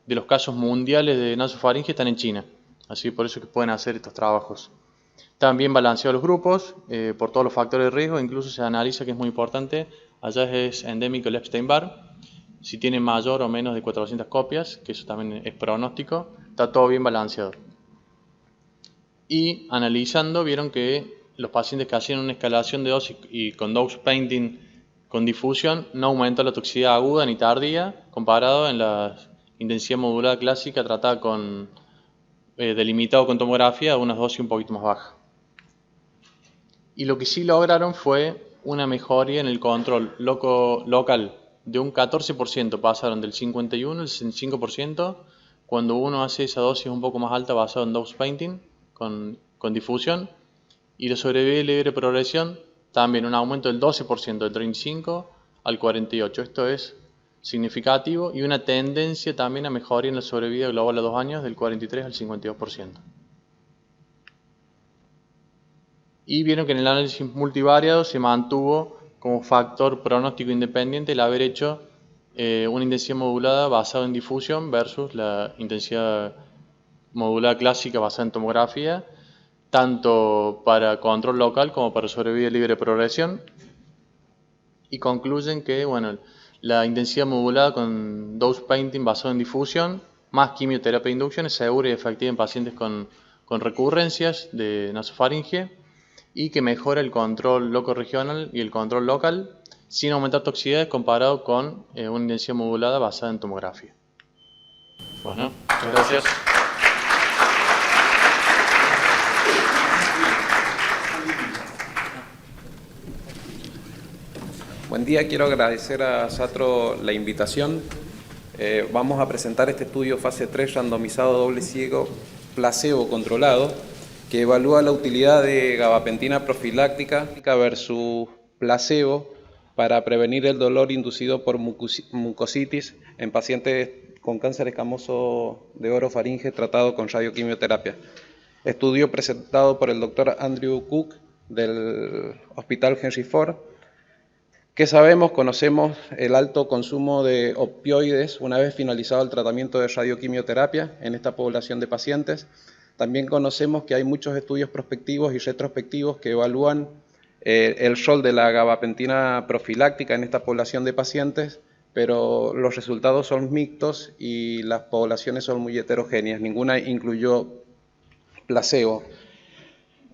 los casos mundiales de nasofaringe están en China. Así por eso que pueden hacer estos trabajos. Están bien balanceados los grupos por todos los factores de riesgo. Incluso se analiza, que es muy importante, allá es endémico el Epstein-Barr. Si tiene mayor o menos de 400 copias, que eso también es pronóstico, está todo bien balanceado. Y analizando vieron que los pacientes que hacían una escalación de dosis y con dose painting con difusión no aumentó la toxicidad aguda ni tardía comparado en la intensidad modulada clásica tratada con delimitado con tomografía a unas dosis un poquito más bajas. Y lo que sí lograron fue una mejoría en el control local de un 14%, pasaron del 51 al 65% cuando uno hace esa dosis un poco más alta basada en dose painting con difusión, y la sobrevida libre de progresión también un aumento del 12%, del 35 al 48%. Esto es significativo, y una tendencia también a mejoría en la sobrevida global a 2 años del 43 al 52%. Y vieron que en el análisis multivariado se mantuvo como factor pronóstico independiente el haber hecho una intensidad modulada basada en difusión versus la intensidad modulada clásica basada en tomografía, tanto para control local como para sobrevida libre de progresión, y concluyen que bueno, la intensidad modulada con dose painting basado en difusión más quimioterapia de inducción es segura y efectiva en pacientes con recurrencias de nasofaringe, y que mejora el control loco-regional y el control local sin aumentar toxicidades comparado con una intensidad modulada basada en tomografía. Bueno, muchas gracias. Buen día, quiero agradecer a Satro la invitación. Vamos a presentar este estudio fase 3 randomizado doble ciego placebo controlado que evalúa la utilidad de gabapentina profiláctica versus placebo para prevenir el dolor inducido por mucositis en pacientes con cáncer escamoso de orofaringe tratado con radioquimioterapia. Estudio presentado por el doctor Andrew Cook del Hospital Henry Ford. ¿Qué sabemos? Conocemos el alto consumo de opioides una vez finalizado el tratamiento de radioquimioterapia en esta población de pacientes. También conocemos que hay muchos estudios prospectivos y retrospectivos que evalúan el rol de la gabapentina profiláctica en esta población de pacientes, pero los resultados son mixtos y las poblaciones son muy heterogéneas. Ninguna incluyó placebo.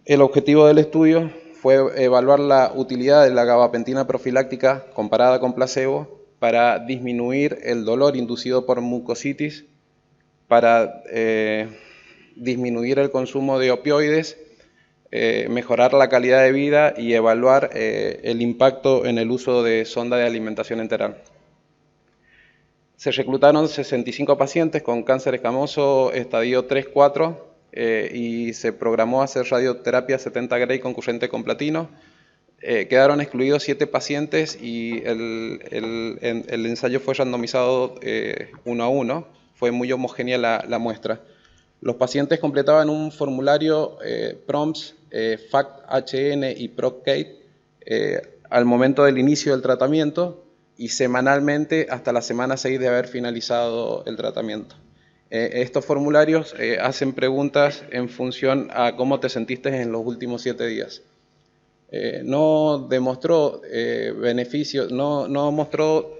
El objetivo del estudio fue evaluar la utilidad de la gabapentina profiláctica comparada con placebo para disminuir el dolor inducido por mucositis, para disminuir el consumo de opioides, mejorar la calidad de vida y evaluar el impacto en el uso de sonda de alimentación enteral. Se reclutaron 65 pacientes con cáncer escamoso estadio 3-4 y se programó hacer radioterapia 70 Gray concurrente con platino. Quedaron excluidos 7 pacientes y el ensayo fue randomizado 1 a 1. Fue muy homogénea la muestra. Los pacientes completaban un formulario PROMS, FACT-HN y PROC-CATE al momento del inicio del tratamiento y semanalmente hasta la semana 6 de haber finalizado el tratamiento. Estos formularios hacen preguntas en función a cómo te sentiste en los últimos 7 días. No demostró beneficios, no mostró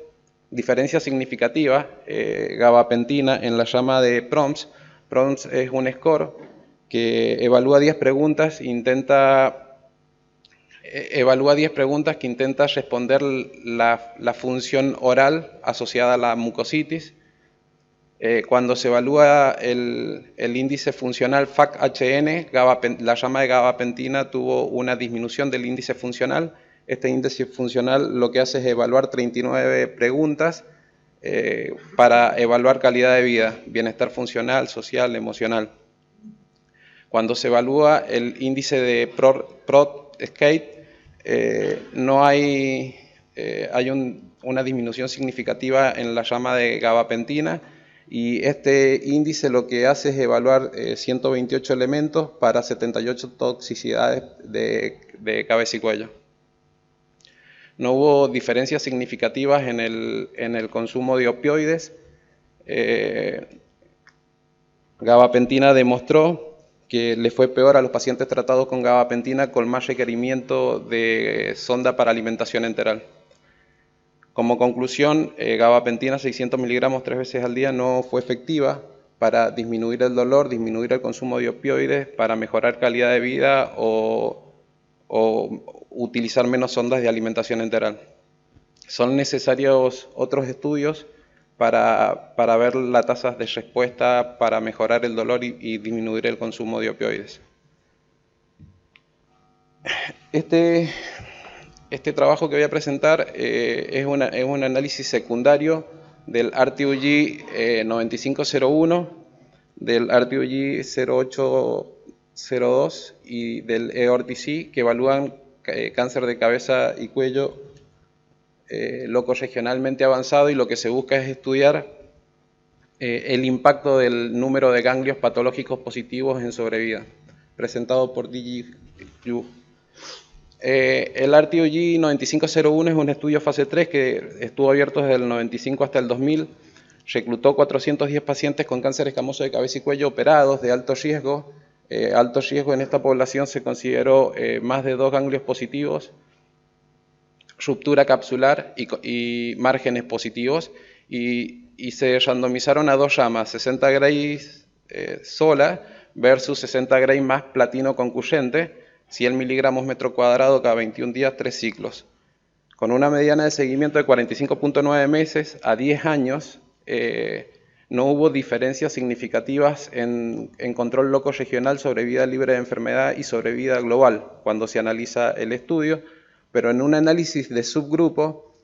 diferencia significativa gabapentina en la llama de PROMS. PROMS es un score que evalúa 10 preguntas que intenta responder la función oral asociada a la mucositis. Cuando se evalúa el índice funcional FACT-HN, la llama de gabapentina tuvo una disminución del índice funcional. Este índice funcional lo que hace es evaluar 39 preguntas para evaluar calidad de vida, bienestar funcional, social, emocional. Cuando se evalúa el índice de PROC-CATE, no hay una disminución significativa en la llama de gabapentina, y este índice lo que hace es evaluar 128 elementos para 78 toxicidades de cabeza y cuello. No hubo diferencias significativas en el consumo de opioides. Gabapentina demostró que le fue peor a los pacientes tratados con gabapentina con más requerimiento de sonda para alimentación enteral. Como conclusión, gabapentina 600 miligramos 3 veces al día no fue efectiva para disminuir el dolor, disminuir el consumo de opioides, para mejorar calidad de vida o utilizar menos sondas de alimentación enteral. Son necesarios otros estudios para ver las tasas de respuesta para mejorar el dolor y disminuir el consumo de opioides. Este trabajo que voy a presentar es un análisis secundario del RTUG 9501, del RTUG 0802 y del EORTC, que evalúan cáncer de cabeza y cuello locorregionalmente avanzado, y lo que se busca es estudiar el impacto del número de ganglios patológicos positivos en sobrevida, presentado por DigiView. El RTUG 9501 es un estudio fase 3 que estuvo abierto desde el 95 hasta el 2000. reclutó 410 pacientes con cáncer escamoso de cabeza y cuello operados de alto riesgo. Alto riesgo en esta población se consideró más de 2 ganglios positivos, ruptura capsular y márgenes positivos, y se randomizaron a 2 ramas, 60 Gray sola versus 60 Gray más platino concurrente, 100 miligramos metro cuadrado cada 21 días, 3 ciclos. Con una mediana de seguimiento de 45.9 meses a 10 años, no hubo diferencias significativas en control loco regional sobre vida libre de enfermedad y sobre vida global cuando se analiza el estudio, pero en un análisis de subgrupo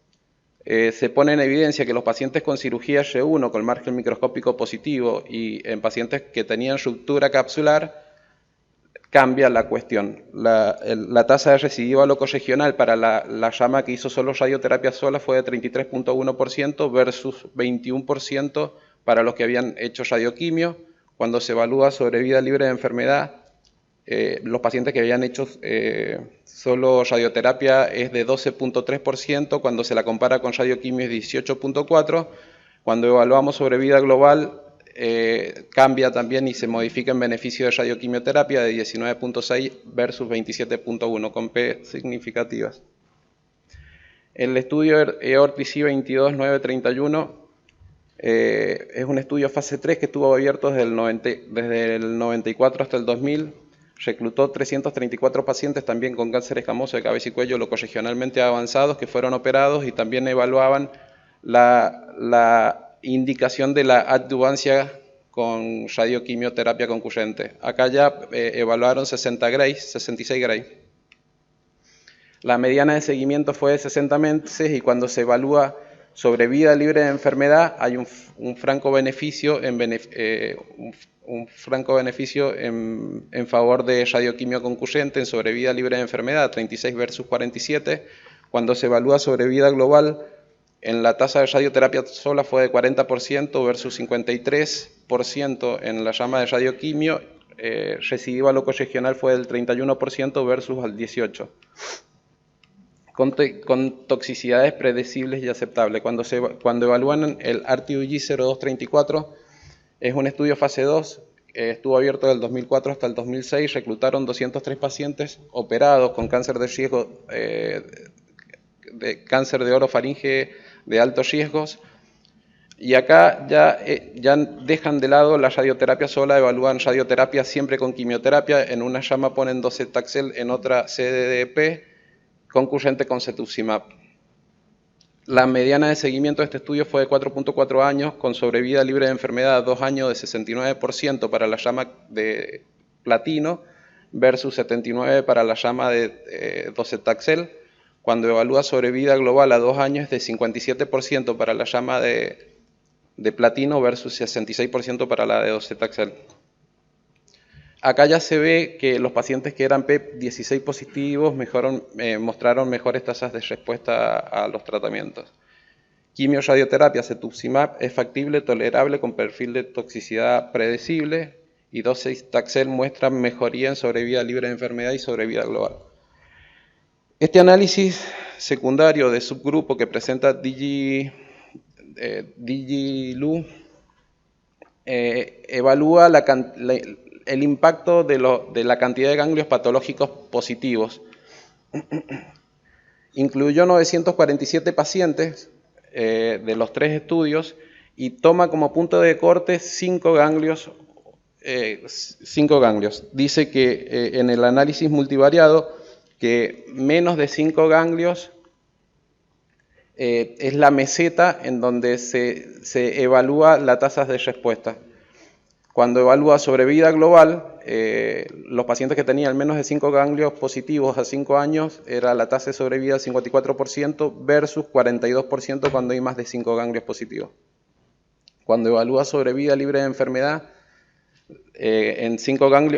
se pone en evidencia que los pacientes con cirugía R1 con margen microscópico positivo y en pacientes que tenían ruptura capsular, cambia la cuestión. La tasa de recidiva locorregional para la rama que hizo solo radioterapia sola fue de 33.1% versus 21% para los que habían hecho radioquimio. Cuando se evalúa sobre vida libre de enfermedad, los pacientes que habían hecho solo radioterapia es de 12.3%, cuando se la compara con radioquimio es 18.4%, cuando evaluamos sobre vida global cambia también y se modifica en beneficio de radioquimioterapia de 19.6 versus 27.1 con P significativas. El estudio EORTC 22931 es un estudio fase 3 que estuvo abierto desde el 94 hasta el 2000. Reclutó 334 pacientes también con cáncer escamoso de cabeza y cuello locorregionalmente avanzados que fueron operados y también evaluaban la indicación de la adyuvancia con radioquimioterapia concurrente. Acá ya evaluaron 66 Gray. La mediana de seguimiento fue de 60 meses y cuando se evalúa sobre vida libre de enfermedad hay un franco beneficio en favor de radioquimio concurrente en sobrevida libre de enfermedad, 36 versus 47. Cuando se evalúa sobrevida global, en la tasa de radioterapia sola fue de 40% versus 53% en la rama de radioquimio. Recidiva locorregional fue del 31% versus al 18%. Con toxicidades predecibles y aceptables. Cuando evalúan el RTUG 0234, es un estudio fase 2, estuvo abierto del 2004 hasta el 2006, reclutaron 203 pacientes operados con cáncer de riesgo, cáncer de orofaringe de altos riesgos, y acá ya dejan de lado la radioterapia sola, evalúan radioterapia siempre con quimioterapia, en una rama ponen docetaxel, en otra CDDP, concurrente con cetuximab. La mediana de seguimiento de este estudio fue de 4.4 años, con sobrevida libre de enfermedad 2 años de 69% para la rama de platino versus 79% para la rama de docetaxel. Cuando evalúa sobrevida global a 2 años es de 57% para la rama de platino versus 66% para la de docetaxel. Acá ya se ve que los pacientes que eran PEP16 positivos mostraron mejores tasas de respuesta a los tratamientos. Quimio-radioterapia, cetuximab, es factible, tolerable, con perfil de toxicidad predecible, y docetaxel muestra mejoría en sobrevida libre de enfermedad y sobrevida global. Este análisis secundario de subgrupo que presenta DigiLu evalúa el impacto de la cantidad de ganglios patológicos positivos. Incluyó 947 pacientes de los 3 estudios y toma como punto de corte 5 ganglios. Dice que en el análisis multivariado que menos de 5 ganglios es la meseta en donde se evalúa la tasa de respuesta. Cuando evalúa sobrevida global, los pacientes que tenían menos de 5 ganglios positivos a 5 años, era la tasa de sobrevida 54% versus 42% cuando hay más de 5 ganglios positivos. Cuando evalúa sobrevida libre de enfermedad, en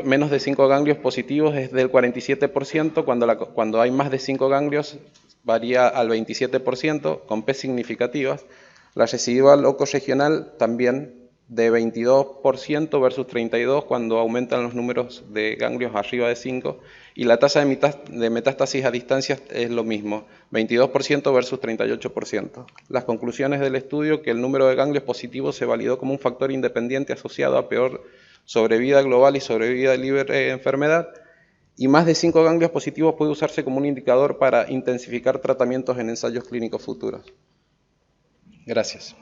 menos de 5 ganglios positivos es del 47%, cuando hay más de 5 ganglios varía al 27%, con P significativas. La residual locorregional también de 22% versus 32% cuando aumentan los números de ganglios arriba de 5, y la tasa de metástasis a distancia es lo mismo, 22% versus 38%. Las conclusiones del estudio: que el número de ganglios positivos se validó como un factor independiente asociado a peor sobrevida global y sobrevida libre de enfermedad, y más de 5 ganglios positivos puede usarse como un indicador para intensificar tratamientos en ensayos clínicos futuros. Gracias.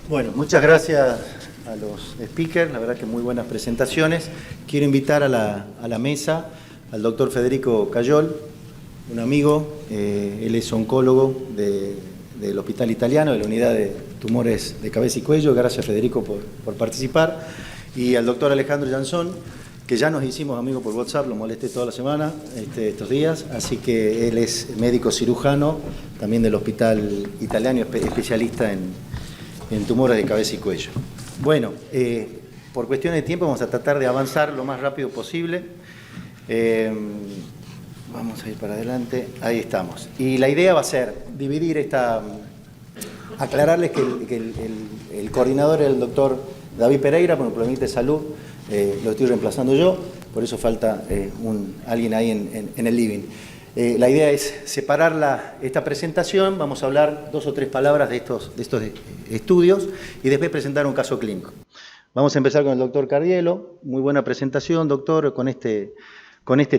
Bueno, muchas gracias a los speakers, la verdad que muy buenas presentaciones. Quiero invitar a la mesa al doctor Federico Cayol, un amigo, él es oncólogo del Hospital Italiano, de la Unidad de Tumores de Cabeza y Cuello. Gracias, Federico, por participar. Y al doctor Alejandro Jansón, que ya nos hicimos amigos por WhatsApp, lo molesté toda la semana, estos días, así que él es médico cirujano, también del Hospital Italiano, especialista en tumores de cabeza y cuello. Bueno, por cuestiones de tiempo vamos a tratar de avanzar lo más rápido posible. Vamos a ir para adelante. Ahí estamos. Y la idea va a ser dividir aclararles que el coordinador es el doctor David Pereira, por problemas de salud, lo estoy reemplazando yo, por eso falta alguien ahí en el living. La idea es separar esta presentación, vamos a hablar 2 o 3 palabras de estos estudios y después presentar un caso clínico. Vamos a empezar con el doctor Cardielo. Muy buena presentación, doctor, con este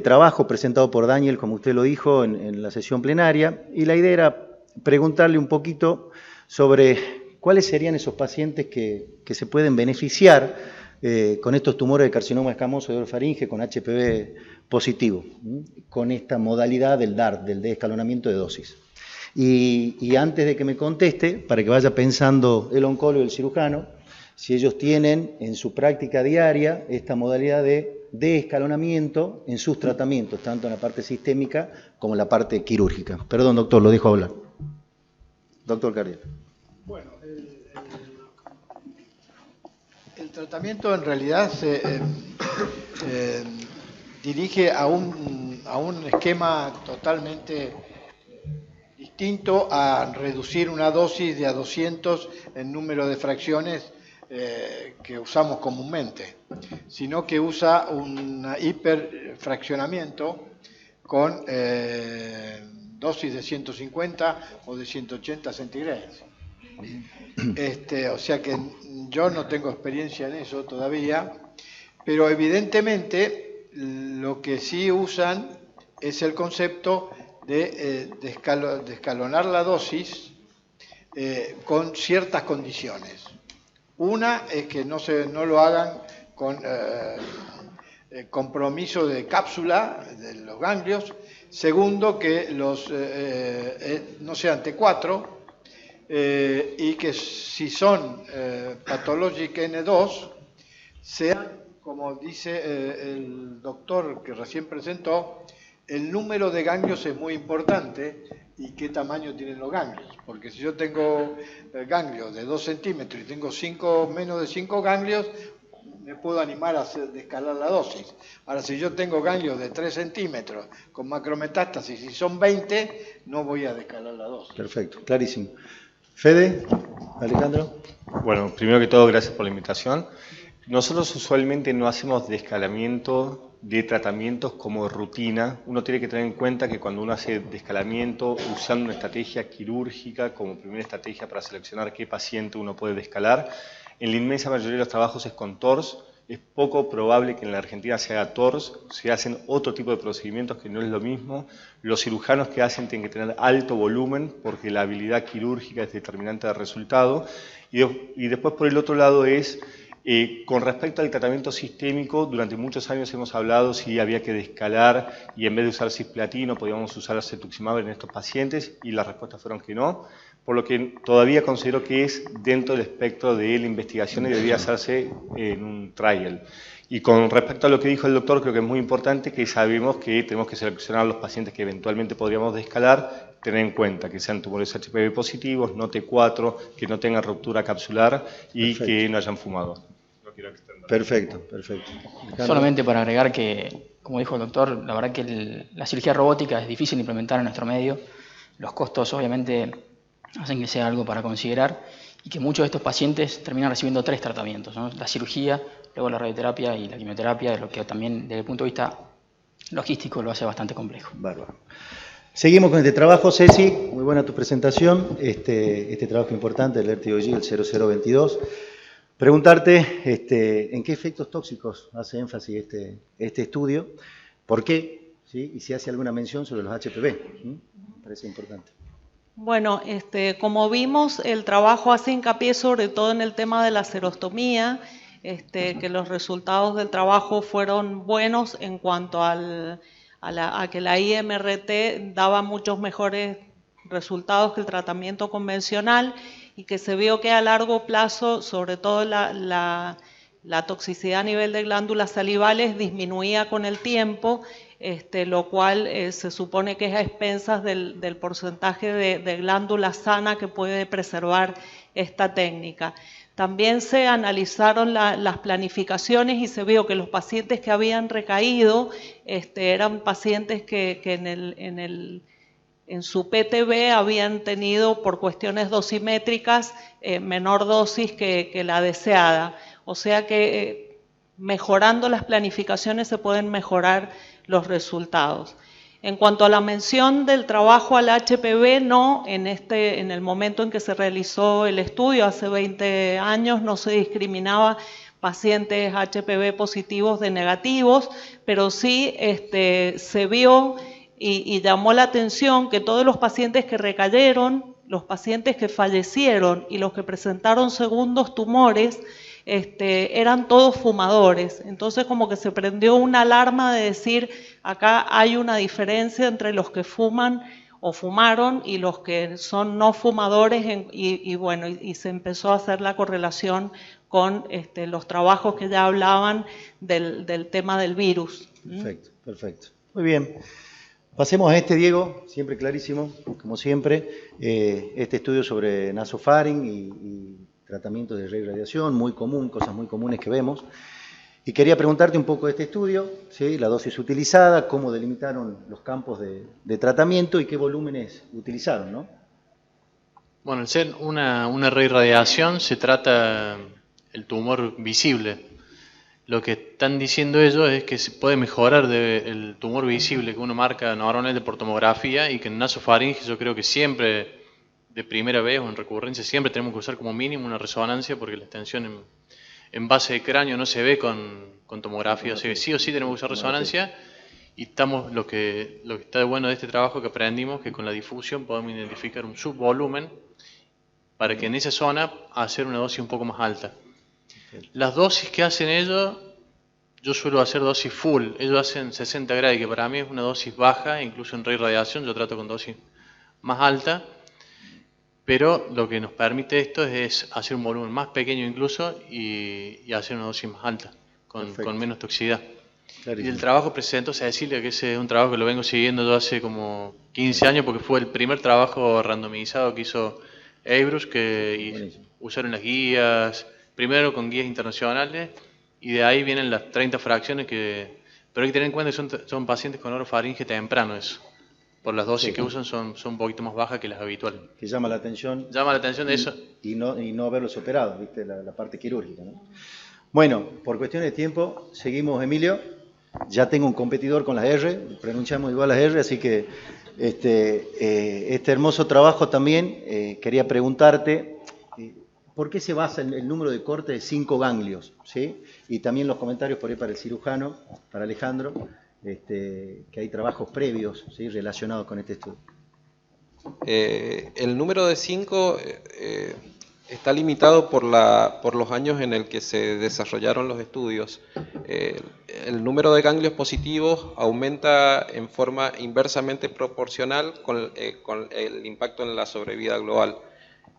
trabajo presentado por Daniel, como usted lo dijo, en la sesión plenaria. Y la idea era preguntarle un poquito sobre cuáles serían esos pacientes que se pueden beneficiar con estos tumores de carcinoma escamoso de orofaringe con HPV positivo, con esta modalidad del DART, del desescalonamiento de dosis. Y antes de que me conteste, para que vaya pensando el oncólogo y el cirujano, si ellos tienen en su práctica diaria esta modalidad de desescalonamiento en sus tratamientos, tanto en la parte sistémica como en la parte quirúrgica. Perdón, doctor, lo dejo hablar. Doctor Cardiel. Bueno, el tratamiento en realidad se dirige a un esquema totalmente distinto a reducir una dosis de a 200 en número de fracciones que usamos comúnmente, sino que usa un hiperfraccionamiento con dosis de 150 o de 180 centígrados. O sea que yo no tengo experiencia en eso todavía, pero evidentemente lo que sí usan es el concepto de escalonar la dosis con ciertas condiciones. Una es que no lo hagan con compromiso de cápsula de los ganglios. Segundo, que no sean T4 y que si son pathologic N2 sean, como dice el doctor que recién presentó, el número de ganglios es muy importante y qué tamaño tienen los ganglios, porque si yo tengo ganglios de 2 centímetros y tengo menos de 5 ganglios, me puedo animar a escalar la dosis. Ahora, si yo tengo ganglios de 3 centímetros con macrometástasis y son 20, no voy a descalar la dosis. Perfecto, clarísimo. Fede, Alejandro. Bueno, primero que todo, gracias por la invitación. Nosotros usualmente no hacemos descalamiento de tratamientos como rutina. Uno tiene que tener en cuenta que cuando uno hace descalamiento usando una estrategia quirúrgica como primera estrategia para seleccionar qué paciente uno puede descalar, en la inmensa mayoría de los trabajos es con TORS. Es poco probable que en la Argentina se haga TORS, se hacen otro tipo de procedimientos que no es lo mismo. Los cirujanos que hacen tienen que tener alto volumen porque la habilidad quirúrgica es determinante del resultado. Y después por el otro lado es, con respecto al tratamiento sistémico, durante muchos años hemos hablado si había que descalar y en vez de usar cisplatino podíamos usar cetuximab en estos pacientes y las respuestas fueron que no. Por lo que todavía considero que es dentro del espectro de la investigación y debería hacerse en un trial. Y con respecto a lo que dijo el doctor, creo que es muy importante que sabemos que tenemos que seleccionar los pacientes que eventualmente podríamos descalar, tener en cuenta que sean tumores HPV positivos, no T4, que no tengan ruptura capsular y perfecto, que no hayan fumado. No quiero extender. Perfecto, perfecto. Solamente para agregar que, como dijo el doctor, la verdad que la cirugía robótica es difícil de implementar en nuestro medio. Los costos obviamente hacen que sea algo para considerar y que muchos de estos pacientes terminan recibiendo 3 tratamientos, ¿no? La cirugía, luego la radioterapia y la quimioterapia, lo que también desde el punto de vista logístico lo hace bastante complejo. Bárbaro. Seguimos con este trabajo, Ceci, muy buena tu presentación, este trabajo importante del RTOG, el 0022. Preguntarte en qué efectos tóxicos hace énfasis este estudio, por qué, ¿sí? Y si hace alguna mención sobre los HPV. Me parece importante. Bueno, como vimos, el trabajo hace hincapié sobre todo en el tema de la serostomía, que los resultados del trabajo fueron buenos en cuanto a que la IMRT daba muchos mejores resultados que el tratamiento convencional y que se vio que a largo plazo, sobre todo la toxicidad a nivel de glándulas salivales disminuía con el tiempo, lo cual se supone que es a expensas del porcentaje de glándula sana que puede preservar esta técnica. También se analizaron las planificaciones y se vio que los pacientes que habían recaído eran pacientes que en su PTB habían tenido por cuestiones dosimétricas menor dosis que la deseada. O sea que mejorando las planificaciones se pueden mejorar los resultados. En cuanto a la mención del trabajo al HPV, no, en el momento en que se realizó el estudio, hace 20 años, no se discriminaba pacientes HPV positivos de negativos, pero sí se vio y llamó la atención que todos los pacientes que recayeron, los pacientes que fallecieron y los que presentaron segundos tumores, eran todos fumadores. Entonces como que se prendió una alarma de decir, acá hay una diferencia entre los que fuman o fumaron y los que son no fumadores, y se empezó a hacer la correlación con los trabajos que ya hablaban del tema del virus. Perfecto, perfecto. Muy bien. Pasemos a Diego, siempre clarísimo, como siempre, este estudio sobre nasofaring y tratamiento de reirradiación, muy común, cosas muy comunes que vemos. Y quería preguntarte un poco de este estudio, ¿sí? La dosis utilizada, cómo delimitaron los campos de tratamiento y qué volúmenes utilizaron, ¿no? Bueno, al ser una reirradiación se trata el tumor visible. Lo que están diciendo ellos es que se puede mejorar el tumor visible que uno marca normalmente por tomografía y que en nasofaringe yo creo que siempre, de primera vez o en recurrencia, siempre tenemos que usar como mínimo una resonancia porque la extensión en base de cráneo no se ve con tomografía, o sea que sí o sí tenemos que usar resonancia y lo que está bueno de este trabajo que aprendimos que con la difusión podemos identificar un subvolumen para que en esa zona hacer una dosis un poco más alta. Las dosis que hacen ellos, yo suelo hacer dosis full, ellos hacen 60 grados, que para mí es una dosis baja, incluso en reirradiación yo trato con dosis más alta, pero lo que nos permite esto es hacer un volumen más pequeño incluso y hacer una dosis más alta, con menos toxicidad. Clarísimo. Y el trabajo presentó Cecilia, que ese es un trabajo que lo vengo siguiendo yo hace como 15 años, porque fue el primer trabajo randomizado que hizo Eibrus, que usaron las guías, primero con guías internacionales, y de ahí vienen las 30 fracciones pero hay que tener en cuenta que son pacientes con orofaringe temprano eso. Por las dosis que usan son un poquito más bajas que las habituales. Que llama la atención. Llama la atención de eso. Y no verlos operados, ¿viste? La parte quirúrgica, ¿no? Bueno, por cuestiones de tiempo, seguimos, Emilio. Ya tengo un competidor con las R, pronunciamos igual las R, así que este hermoso trabajo también, quería preguntarte, ¿por qué se basa en el número de corte de 5 ganglios? ¿Sí? Y también los comentarios por ahí para el cirujano, para Alejandro, que hay trabajos previos, ¿sí? Relacionados con este estudio. El número de 5 está limitado por los años en el que se desarrollaron los estudios. El número de ganglios positivos aumenta en forma inversamente proporcional con el impacto en la sobrevida global.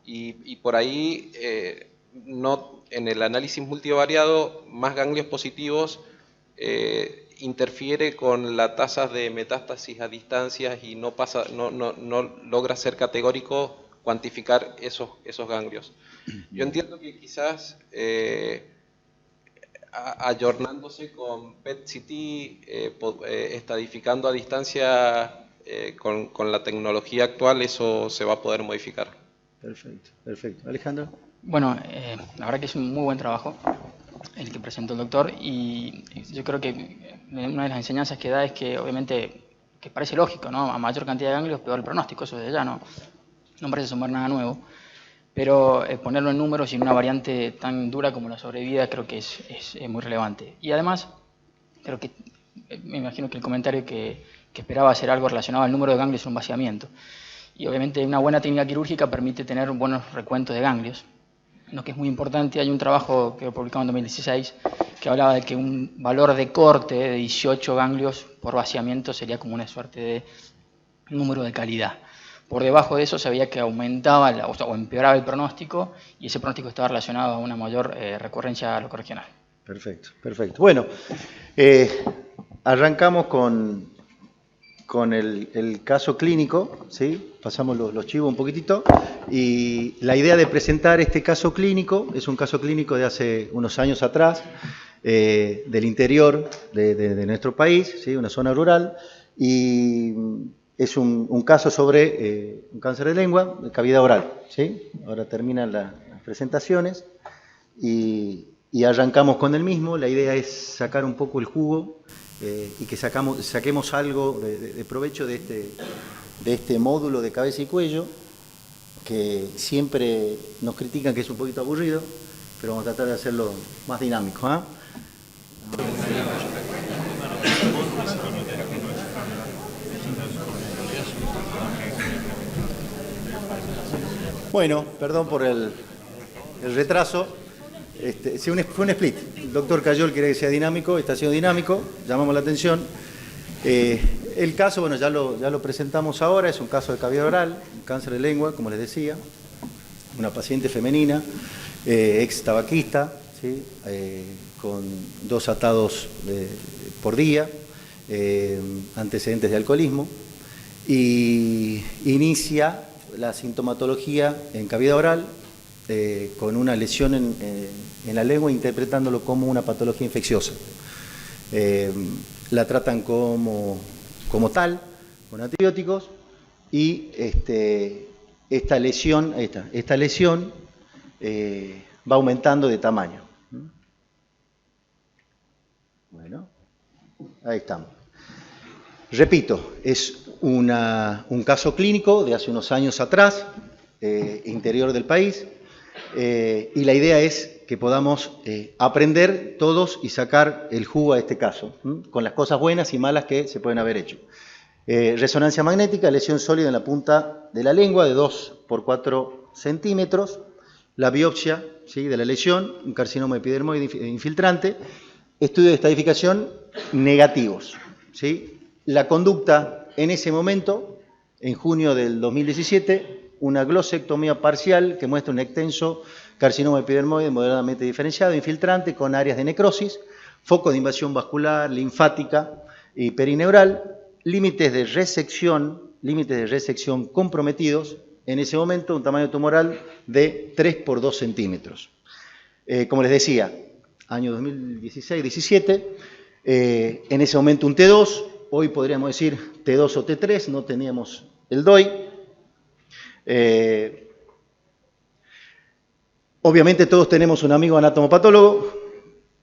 Y por ahí, en el análisis multivariado, más ganglios positivos interfiere con la tasa de metástasis a distancias y no logra ser categórico cuantificar esos ganglios. Yo entiendo que quizás ayornándose con PET-CT, estadificando a distancia con la tecnología actual eso se va a poder modificar. Perfecto, perfecto. Alejandro. Bueno, la verdad que es un muy buen trabajo el que presentó el doctor, y yo creo que una de las enseñanzas que da es que obviamente, que parece lógico, ¿no? A mayor cantidad de ganglios, peor el pronóstico, eso de ya no parece sumar nada nuevo, pero ponerlo en números y en una variante tan dura como la sobrevida creo que es muy relevante. Y además, creo que, me imagino que el comentario que esperaba hacer algo relacionado al número de ganglios en un vaciamiento. Y obviamente una buena técnica quirúrgica permite tener buenos recuentos de ganglios. Lo que es muy importante, hay un trabajo que publicado en 2016 que hablaba de que un valor de corte de 18 ganglios por vaciamiento sería como una suerte de número de calidad. Por debajo de eso se veía que aumentaba o empeoraba el pronóstico, y ese pronóstico estaba relacionado a una mayor recurrencia locorregional. Perfecto, perfecto. Bueno, arrancamos con el caso clínico, ¿sí? Pasamos los chivos un poquitito, y la idea de presentar este caso clínico es un caso clínico de hace unos años atrás, del interior de nuestro país, ¿sí? Una zona rural, y es un caso sobre un cáncer de lengua, de cavidad oral, ¿sí? Ahora terminan las presentaciones y arrancamos con el mismo. La idea es sacar un poco el jugo y que saquemos algo de provecho de este módulo de cabeza y cuello, que siempre nos critican que es un poquito aburrido, pero vamos a tratar de hacerlo más dinámico, ¿eh? Bueno, perdón por el retraso. Sí, fue un split. El doctor Cayol quería que sea dinámico, está siendo dinámico, llamamos la atención. El caso, bueno, ya lo presentamos ahora, es un caso de cavidad oral, un cáncer de lengua, como les decía, una paciente femenina, ex tabaquista, ¿sí? Con 2 atados por día, antecedentes de alcoholismo, y inicia la sintomatología en cavidad oral, con una lesión en la lengua, interpretándolo como una patología infecciosa. La tratan como tal, con antibióticos, y esta lesión va aumentando de tamaño. Bueno, ahí estamos. Repito, es un caso clínico de hace unos años atrás, interior del país, y la idea es que podamos aprender todos y sacar el jugo a este caso, con las cosas buenas y malas que se pueden haber hecho. Resonancia magnética, lesión sólida en la punta de la lengua de 2 por 4 centímetros, la biopsia, ¿sí?, de la lesión, un carcinoma epidermoide infiltrante, estudio de estadificación negativos, ¿sí? La conducta en ese momento, en junio del 2017, una glosectomía parcial que muestra un extenso carcinoma epidermoide moderadamente diferenciado, infiltrante, con áreas de necrosis, foco de invasión vascular, linfática y perineural, límites de resección comprometidos. En ese momento, un tamaño tumoral de 3 por 2 centímetros. Como les decía, año 2016-17, en ese momento un T2, hoy podríamos decir T2 o T3, no teníamos el DOI. Obviamente todos tenemos un amigo anatomopatólogo.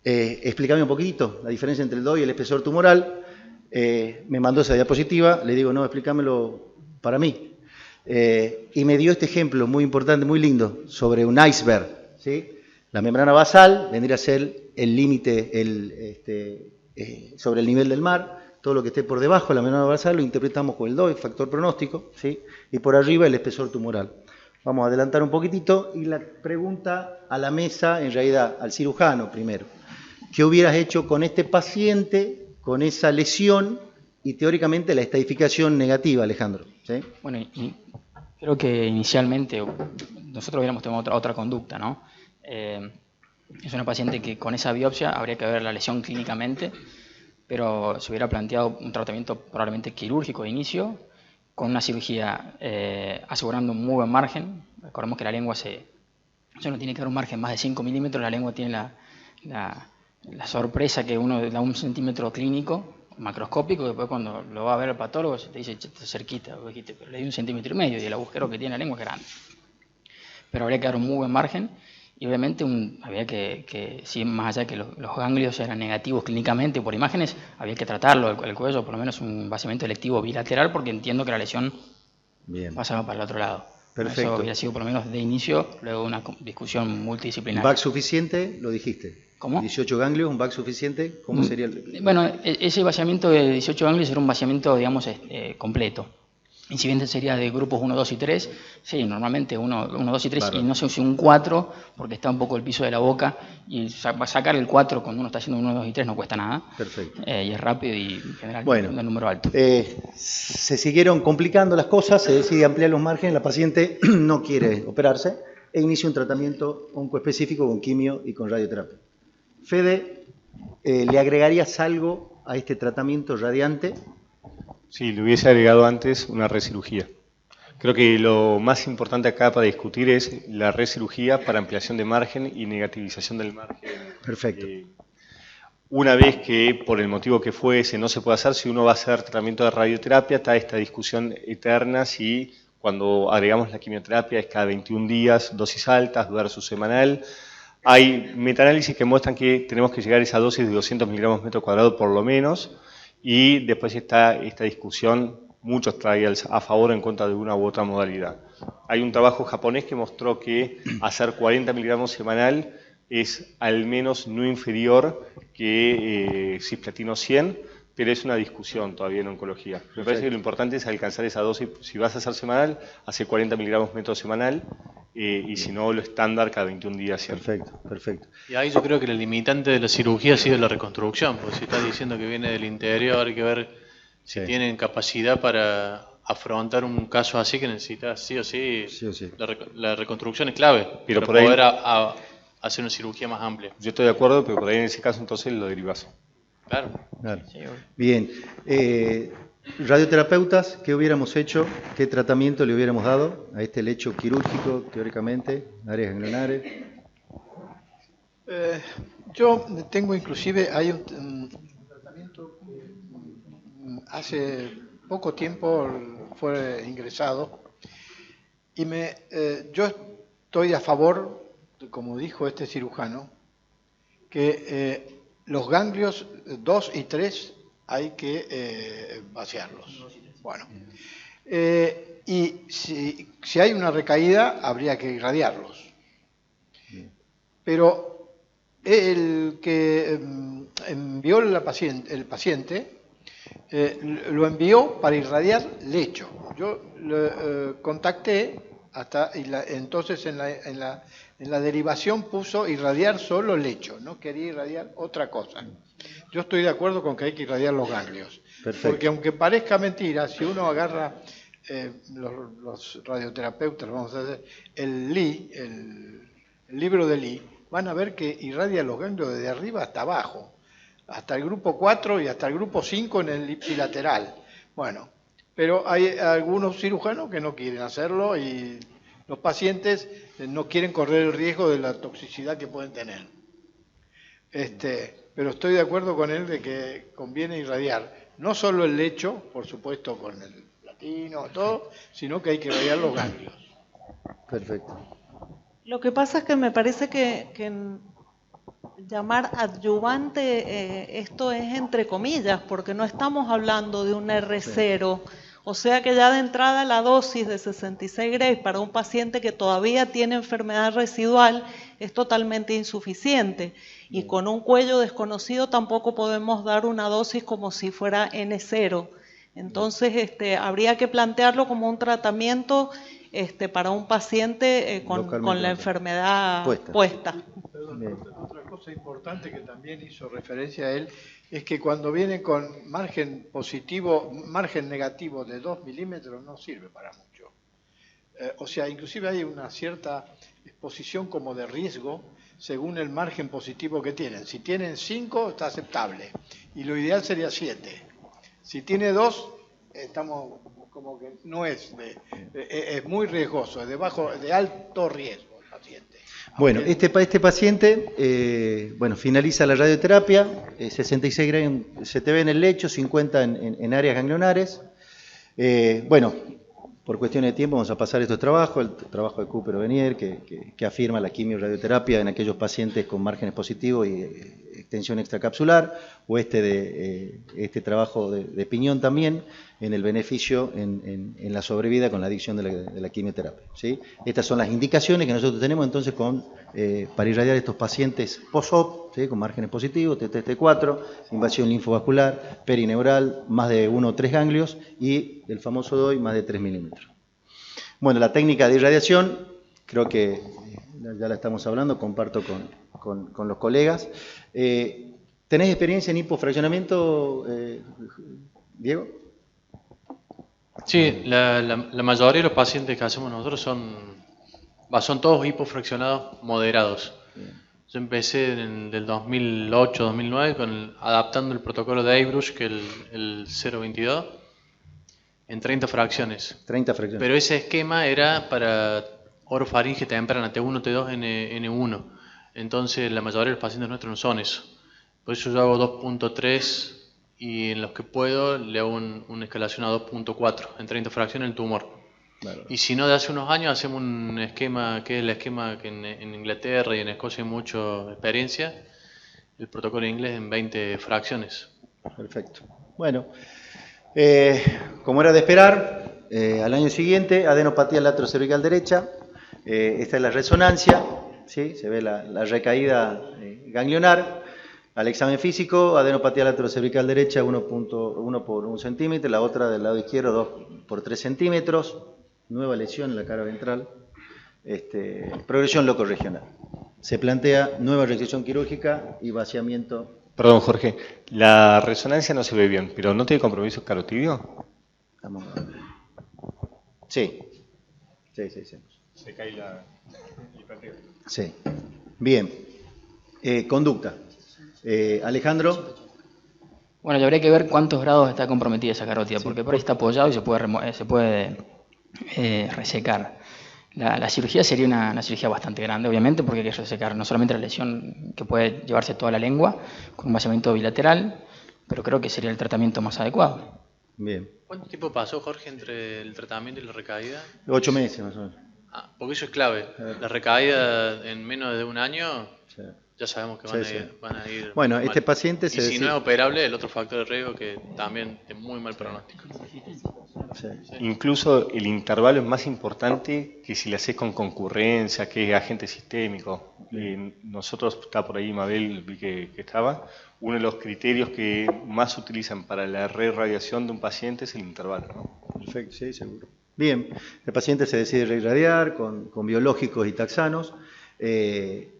Explícame un poquitito la diferencia entre el DOI y el espesor tumoral. Me mandó esa diapositiva, le digo, no, explícamelo para mí. Y me dio este ejemplo muy importante, muy lindo, sobre un iceberg, ¿sí? La membrana basal vendría a ser el límite sobre el nivel del mar. Todo lo que esté por debajo de la membrana basal lo interpretamos con el DOI, factor pronóstico, ¿sí? Y por arriba el espesor tumoral. Vamos a adelantar un poquitito, y la pregunta a la mesa, en realidad al cirujano primero. ¿Qué hubieras hecho con este paciente, con esa lesión y teóricamente la estadificación negativa, Alejandro? ¿Sí? Bueno, y creo que inicialmente nosotros hubiéramos tomado otra conducta, ¿no? Es una paciente que con esa biopsia habría que ver la lesión clínicamente, pero se hubiera planteado un tratamiento probablemente quirúrgico de inicio, con una cirugía asegurando un muy buen margen. Recordemos que la lengua no tiene que dar un margen más de 5 milímetros, la lengua tiene la sorpresa que uno da 1 centímetro clínico, macroscópico, después cuando lo va a ver el patólogo se te dice, está cerquita, vos dijiste, pero le di 1,5 centímetros y el agujero que tiene la lengua es grande. Pero habría que dar un muy buen margen y obviamente había que sí, más allá de que los ganglios eran negativos clínicamente por imágenes, había que tratarlo, el cuello, por lo menos un vaciamiento electivo bilateral, porque entiendo que la lesión pasaba para el otro lado. Perfecto. Eso hubiera sido por lo menos de inicio, luego una discusión multidisciplinaria. ¿Un VAC suficiente? Lo dijiste. ¿Cómo? 18 ganglios, ¿un VAC suficiente? ¿Cómo sería el...? Bueno, ese vaciamiento de 18 ganglios era un vaciamiento, digamos, completo. Y si bien sería de grupos 1, 2 y 3, sí, normalmente 1, 2 y 3, claro. Y no sé si un 4, porque está un poco el piso de la boca, y sacar el 4 cuando uno está haciendo 1, 2 y 3 no cuesta nada. Perfecto. Y es rápido y en general bueno, un número alto. Se siguieron complicando las cosas, se decide ampliar los márgenes, la paciente no quiere operarse e inicia un tratamiento oncoespecífico con quimio y con radioterapia. Fede, ¿le agregarías algo a este tratamiento radiante? Sí, le hubiese agregado antes una recirugía. Creo que lo más importante acá para discutir es la recirugía para ampliación de margen y negativización del margen. Perfecto. Una vez que, por el motivo que fuese, no se puede hacer, si uno va a hacer tratamiento de radioterapia, está esta discusión eterna si cuando agregamos la quimioterapia es cada 21 días, dosis altas versus semanal. Hay metaanálisis que muestran que tenemos que llegar a esa dosis de 200 miligramos metro cuadrado por lo menos, y después está esta discusión, muchos trials a favor o en contra de una u otra modalidad. Hay un trabajo japonés que mostró que hacer 40 miligramos semanal es al menos no inferior que cisplatino 100, pero es una discusión todavía en oncología. Me parece que lo importante es alcanzar esa dosis. Si vas a hacer semanal, hace 40 miligramos metro semanal, y si no, lo estándar cada 21 días. Perfecto, perfecto. Y ahí yo creo que el limitante de la cirugía ha sido la reconstrucción, porque si estás diciendo que viene del interior, hay que ver si tienen capacidad para afrontar un caso así que necesitas sí o sí. La reconstrucción es clave, pero para por poder ahí, hacer una cirugía más amplia. Yo estoy de acuerdo, pero por ahí en ese caso entonces lo derivas. Claro. Sí, bien. Radioterapeutas, ¿qué hubiéramos hecho? ¿Qué tratamiento le hubiéramos dado a este lecho quirúrgico, teóricamente, áreas ganglionares? Yo tengo inclusive, hay un tratamiento que hace poco tiempo fue ingresado y yo estoy a favor, como dijo este cirujano, que los ganglios 2 y 3 hay que vaciarlos. Bueno, y si hay una recaída, habría que irradiarlos. Pero el que envió el paciente lo envió para irradiar lecho. Yo lo contacté entonces en la derivación puso irradiar solo lecho, no quería irradiar otra cosa. Yo estoy de acuerdo con que hay que irradiar los ganglios. Perfecto. Porque aunque parezca mentira, si uno agarra los radioterapeutas, vamos a hacer el libro de Lee, van a ver que irradia los ganglios desde arriba hasta abajo, hasta el grupo 4 y hasta el grupo 5 en el ipsilateral. Bueno, pero hay algunos cirujanos que no quieren hacerlo y los pacientes no quieren correr el riesgo de la toxicidad que pueden tener. Pero estoy de acuerdo con él de que conviene irradiar no solo el lecho, por supuesto con el platino, todo, sino que hay que irradiar los ganglios. Perfecto. Lo que pasa es que me parece que llamar adyuvante esto es entre comillas, porque no estamos hablando de un R0, o sea que ya de entrada la dosis de 66 Gray para un paciente que todavía tiene enfermedad residual es totalmente insuficiente. Y con un cuello desconocido tampoco podemos dar una dosis como si fuera N0. Entonces habría que plantearlo como un tratamiento para un paciente con la enfermedad puesta. Otra cosa importante que también hizo referencia a él es que cuando viene con margen negativo de 2 milímetros no sirve para mucho. O sea, inclusive hay una cierta exposición como de riesgo según el margen positivo que tienen. Si tienen 5 está aceptable y lo ideal sería 7. Si tiene 2 estamos como que no es muy riesgoso, es de alto riesgo el paciente. Bueno, este paciente, bueno, finaliza la radioterapia, 66 grados se te ve en el lecho, 50 en áreas ganglionares. Bueno, por cuestiones de tiempo vamos a pasar estos trabajos, el trabajo de Cooper Venier, que afirma la quimio-radioterapia en aquellos pacientes con márgenes positivos y extensión extracapsular, o este trabajo de Piñón también, en el beneficio en la sobrevida con la adicción de la quimioterapia, ¿sí? Estas son las indicaciones que nosotros tenemos entonces para irradiar estos pacientes post-op, ¿sí? Con márgenes positivos, TT4, invasión linfovascular, perineural, más de 1 o 3 ganglios, y el famoso DOI, más de 3 milímetros. Bueno, la técnica de irradiación, creo que ya la estamos hablando, comparto con los colegas. ¿Tenés experiencia en hipofraccionamiento, Diego? Sí, la mayoría de los pacientes que hacemos nosotros son todos hipofraccionados moderados. Yo empecé del 2008-2009 adaptando el protocolo de Aibrush, que es el 022, en 30 fracciones. 30 fracciones. Pero ese esquema era para orofaringe temprana, T1, T2, N1. Entonces la mayoría de los pacientes nuestros no son eso. Por eso yo hago 2.3 y en los que puedo le hago una escalación a 2.4 en 30 fracciones el tumor. Claro. Y si no, de hace unos años hacemos un esquema que es el esquema que en Inglaterra y en Escocia hay mucha experiencia, el protocolo inglés en 20 fracciones. Perfecto. Bueno, como era de esperar, al año siguiente, adenopatía laterocervical derecha, esta es la resonancia, ¿sí? Se ve la recaída ganglionar. Al examen físico, adenopatía laterocervical derecha 1 por 1 centímetro, la otra del lado izquierdo 2 por 3 centímetros, nueva lesión en la cara ventral, progresión locorregional. Se plantea nueva resección quirúrgica y vaciamiento. Perdón, Jorge, la resonancia no se ve bien, pero ¿no tiene compromiso carotidio? Vamos a ver. Sí. Se cae la hipertrofia. Sí. Bien. Conducta. Alejandro. Bueno, ya habría que ver cuántos grados está comprometida esa carótida, porque por ahí está apoyado y se puede resecar. La cirugía sería una cirugía bastante grande, obviamente, porque hay que resecar no solamente la lesión que puede llevarse toda la lengua, con un vaciamiento bilateral, pero creo que sería el tratamiento más adecuado. Bien. ¿Cuánto tiempo pasó, Jorge, entre el tratamiento y la recaída? 8 meses más o menos. Porque eso es clave. La recaída en menos de un año, Sí. ya sabemos que van a ir Bueno, mal. este paciente y si no es operable, el otro factor de riesgo que también es muy mal pronóstico. Sí. Incluso el intervalo es más importante que si le haces con concurrencia, que es agente sistémico. Nosotros, está por ahí Mabel, vi que estaba, uno de los criterios que más se utilizan para la reirradiación de un paciente es el intervalo, ¿no? Perfecto, sí, seguro. Bien, el paciente se decide reirradiar con biológicos y taxanos,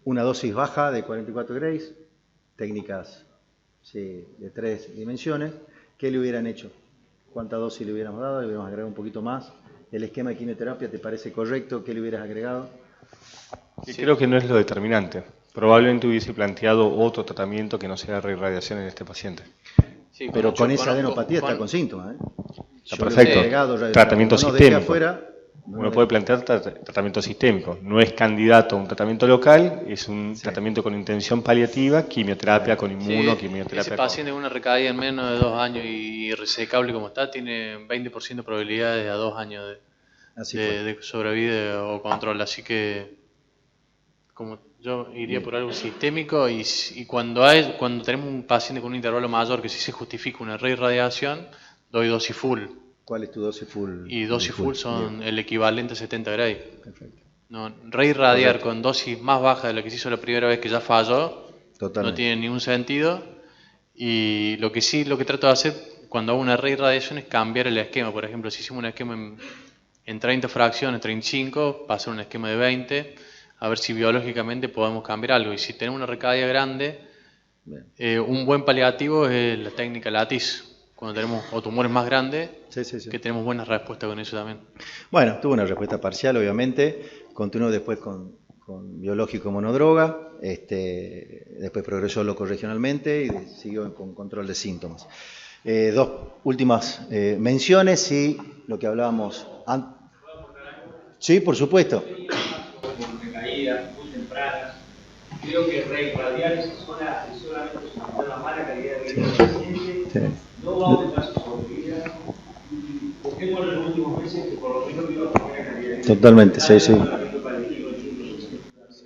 una dosis baja de 44 grays, técnicas de 3 dimensiones. ¿Qué le hubieran hecho? ¿Cuánta dosis le hubiéramos dado? Le hubiéramos agregado un poquito más. ¿El esquema de quimioterapia te parece correcto? ¿Qué le hubieras agregado? Sí. Creo que no es lo determinante. Probablemente hubiese planteado otro tratamiento que no sea reirradiación en este paciente. Sí, Pero con esa adenopatía está con síntomas. Está perfecto. Tratamiento sistémico. Afuera, Uno puede plantear tratamiento sistémico. No es candidato a un tratamiento local, es un tratamiento con intención paliativa, quimioterapia con inmuno, quimioterapia ese paciente con una recaída en menos de 2 años y resecable como está, tiene 20% de probabilidades a 2 años de sobrevida o control. Así que como yo iría por algo sistémico y cuando tenemos un paciente con un intervalo mayor que sí se justifica una reirradiación, doy dosis full. ¿Cuál es tu dosis full? Y dosis full son Bien. el equivalente a 70 grays. Perfecto. No, reirradiar con dosis más baja de la que se hizo la primera vez que ya falló, Totalmente. no tiene ningún sentido. Y lo que trato de hacer cuando hago una reirradiación es cambiar el esquema. Por ejemplo, si hicimos un esquema en 30 fracciones, 35, pasar un esquema de 20, a ver si biológicamente podemos cambiar algo. Y si tenemos una recaída grande, un buen paliativo es la técnica LATIS. Cuando tenemos tumores más grandes, que tenemos buenas respuestas con eso también. Bueno, tuvo una respuesta parcial, obviamente. Continuó después con biológico monodroga. Después progresó locorregionalmente y siguió con control de síntomas. 2 últimas menciones y lo que hablábamos antes. Sí, por supuesto. tempranas. Creo que radiar esa zona es solamente una mala calidad de vida del paciente, no va a aumentar su sobrevida y busquemos en los últimos meses que por lo menos viva con buena calidad de vida. Totalmente, sí, sí.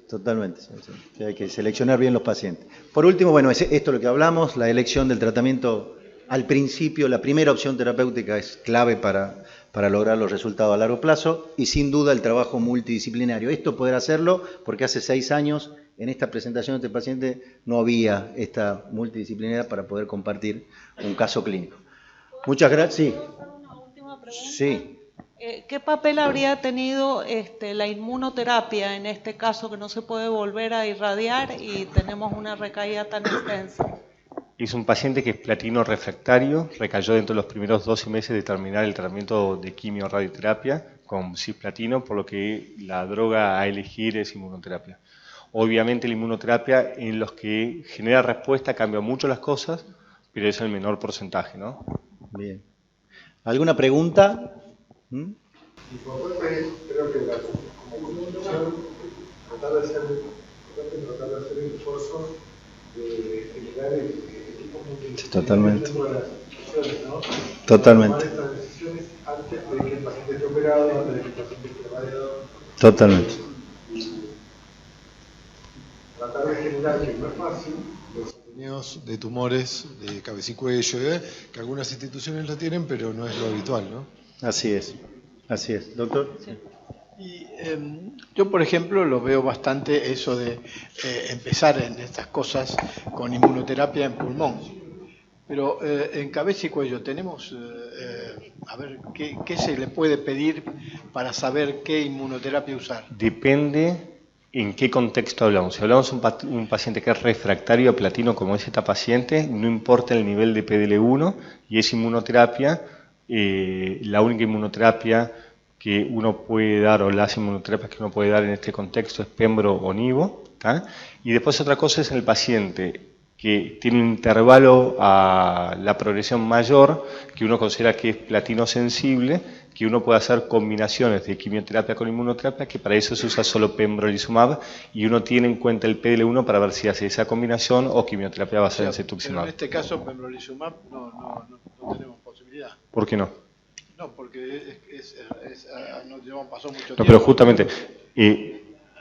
Totalmente, sí, sí. Que hay que seleccionar bien los pacientes. Por último, bueno, esto es lo que hablamos, la elección del tratamiento al principio, la primera opción terapéutica es clave para lograr los resultados a largo plazo y sin duda el trabajo multidisciplinario. Esto poder hacerlo porque hace 6 años en esta presentación de este paciente no había esta multidisciplinaridad para poder compartir un caso clínico. Muchas gracias. Sí. Una última pregunta. Sí. ¿Qué papel habría tenido la inmunoterapia en este caso que no se puede volver a irradiar y tenemos una recaída tan extensa? Es un paciente que es platino refractario, recayó dentro de los primeros 12 meses de terminar el tratamiento de quimio-radioterapia con cisplatino, por lo que la droga a elegir es inmunoterapia. Obviamente la inmunoterapia en los que genera respuesta cambia mucho las cosas, pero es el menor porcentaje, ¿no? Bien. ¿Alguna pregunta? Importante, creo que como conclusión, tratar de hacer el esfuerzo de generar equipos multidisciplinarios Totalmente. dentro de las instituciones, ¿no? Totalmente. Tomar estas decisiones antes de que el paciente esté operado, antes de que el paciente esté radiado. Totalmente. Tratar de generar, que no es fácil, los apneos de tumores de cabeza y cuello, que algunas instituciones lo tienen, pero no es lo habitual, ¿no? Así es. Doctor. Sí. Y yo, por ejemplo, lo veo bastante eso de empezar en estas cosas con inmunoterapia en pulmón. Pero en cabeza y cuello tenemos, a ver, ¿qué se le puede pedir para saber qué inmunoterapia usar? Depende en qué contexto hablamos. Si hablamos de un paciente que es refractario a platino como es esta paciente, no importa el nivel de PDL1 y es inmunoterapia, la única inmunoterapia que uno puede dar, o las inmunoterapias que uno puede dar en este contexto es Pembro o Nivo, ¿tá? Y después otra cosa es el paciente que tiene un intervalo a la progresión mayor, que uno considera que es platino sensible, que uno puede hacer combinaciones de quimioterapia con inmunoterapia, que para eso se usa solo pembrolizumab, y uno tiene en cuenta el PDL1 para ver si hace esa combinación o quimioterapia basada en cetuximab. Pero en este caso, pembrolizumab no tenemos posibilidad. ¿Por qué no? No, porque pasó mucho tiempo. No, pero justamente,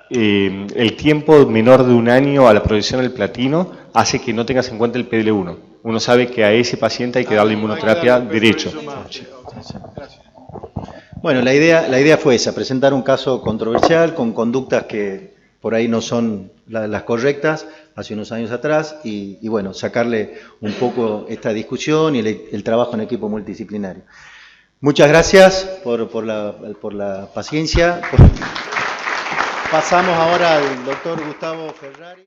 el tiempo menor de un año a la progresión del platino hace que no tengas en cuenta el PDL1. Uno sabe que a ese paciente hay que darle inmunoterapia derecho. Gracias. Bueno, la idea fue esa, presentar un caso controversial con conductas que por ahí no son las correctas hace unos años atrás y bueno, sacarle un poco esta discusión y el trabajo en equipo multidisciplinario. Muchas gracias por la paciencia. Pasamos ahora al doctor Gustavo Ferrari.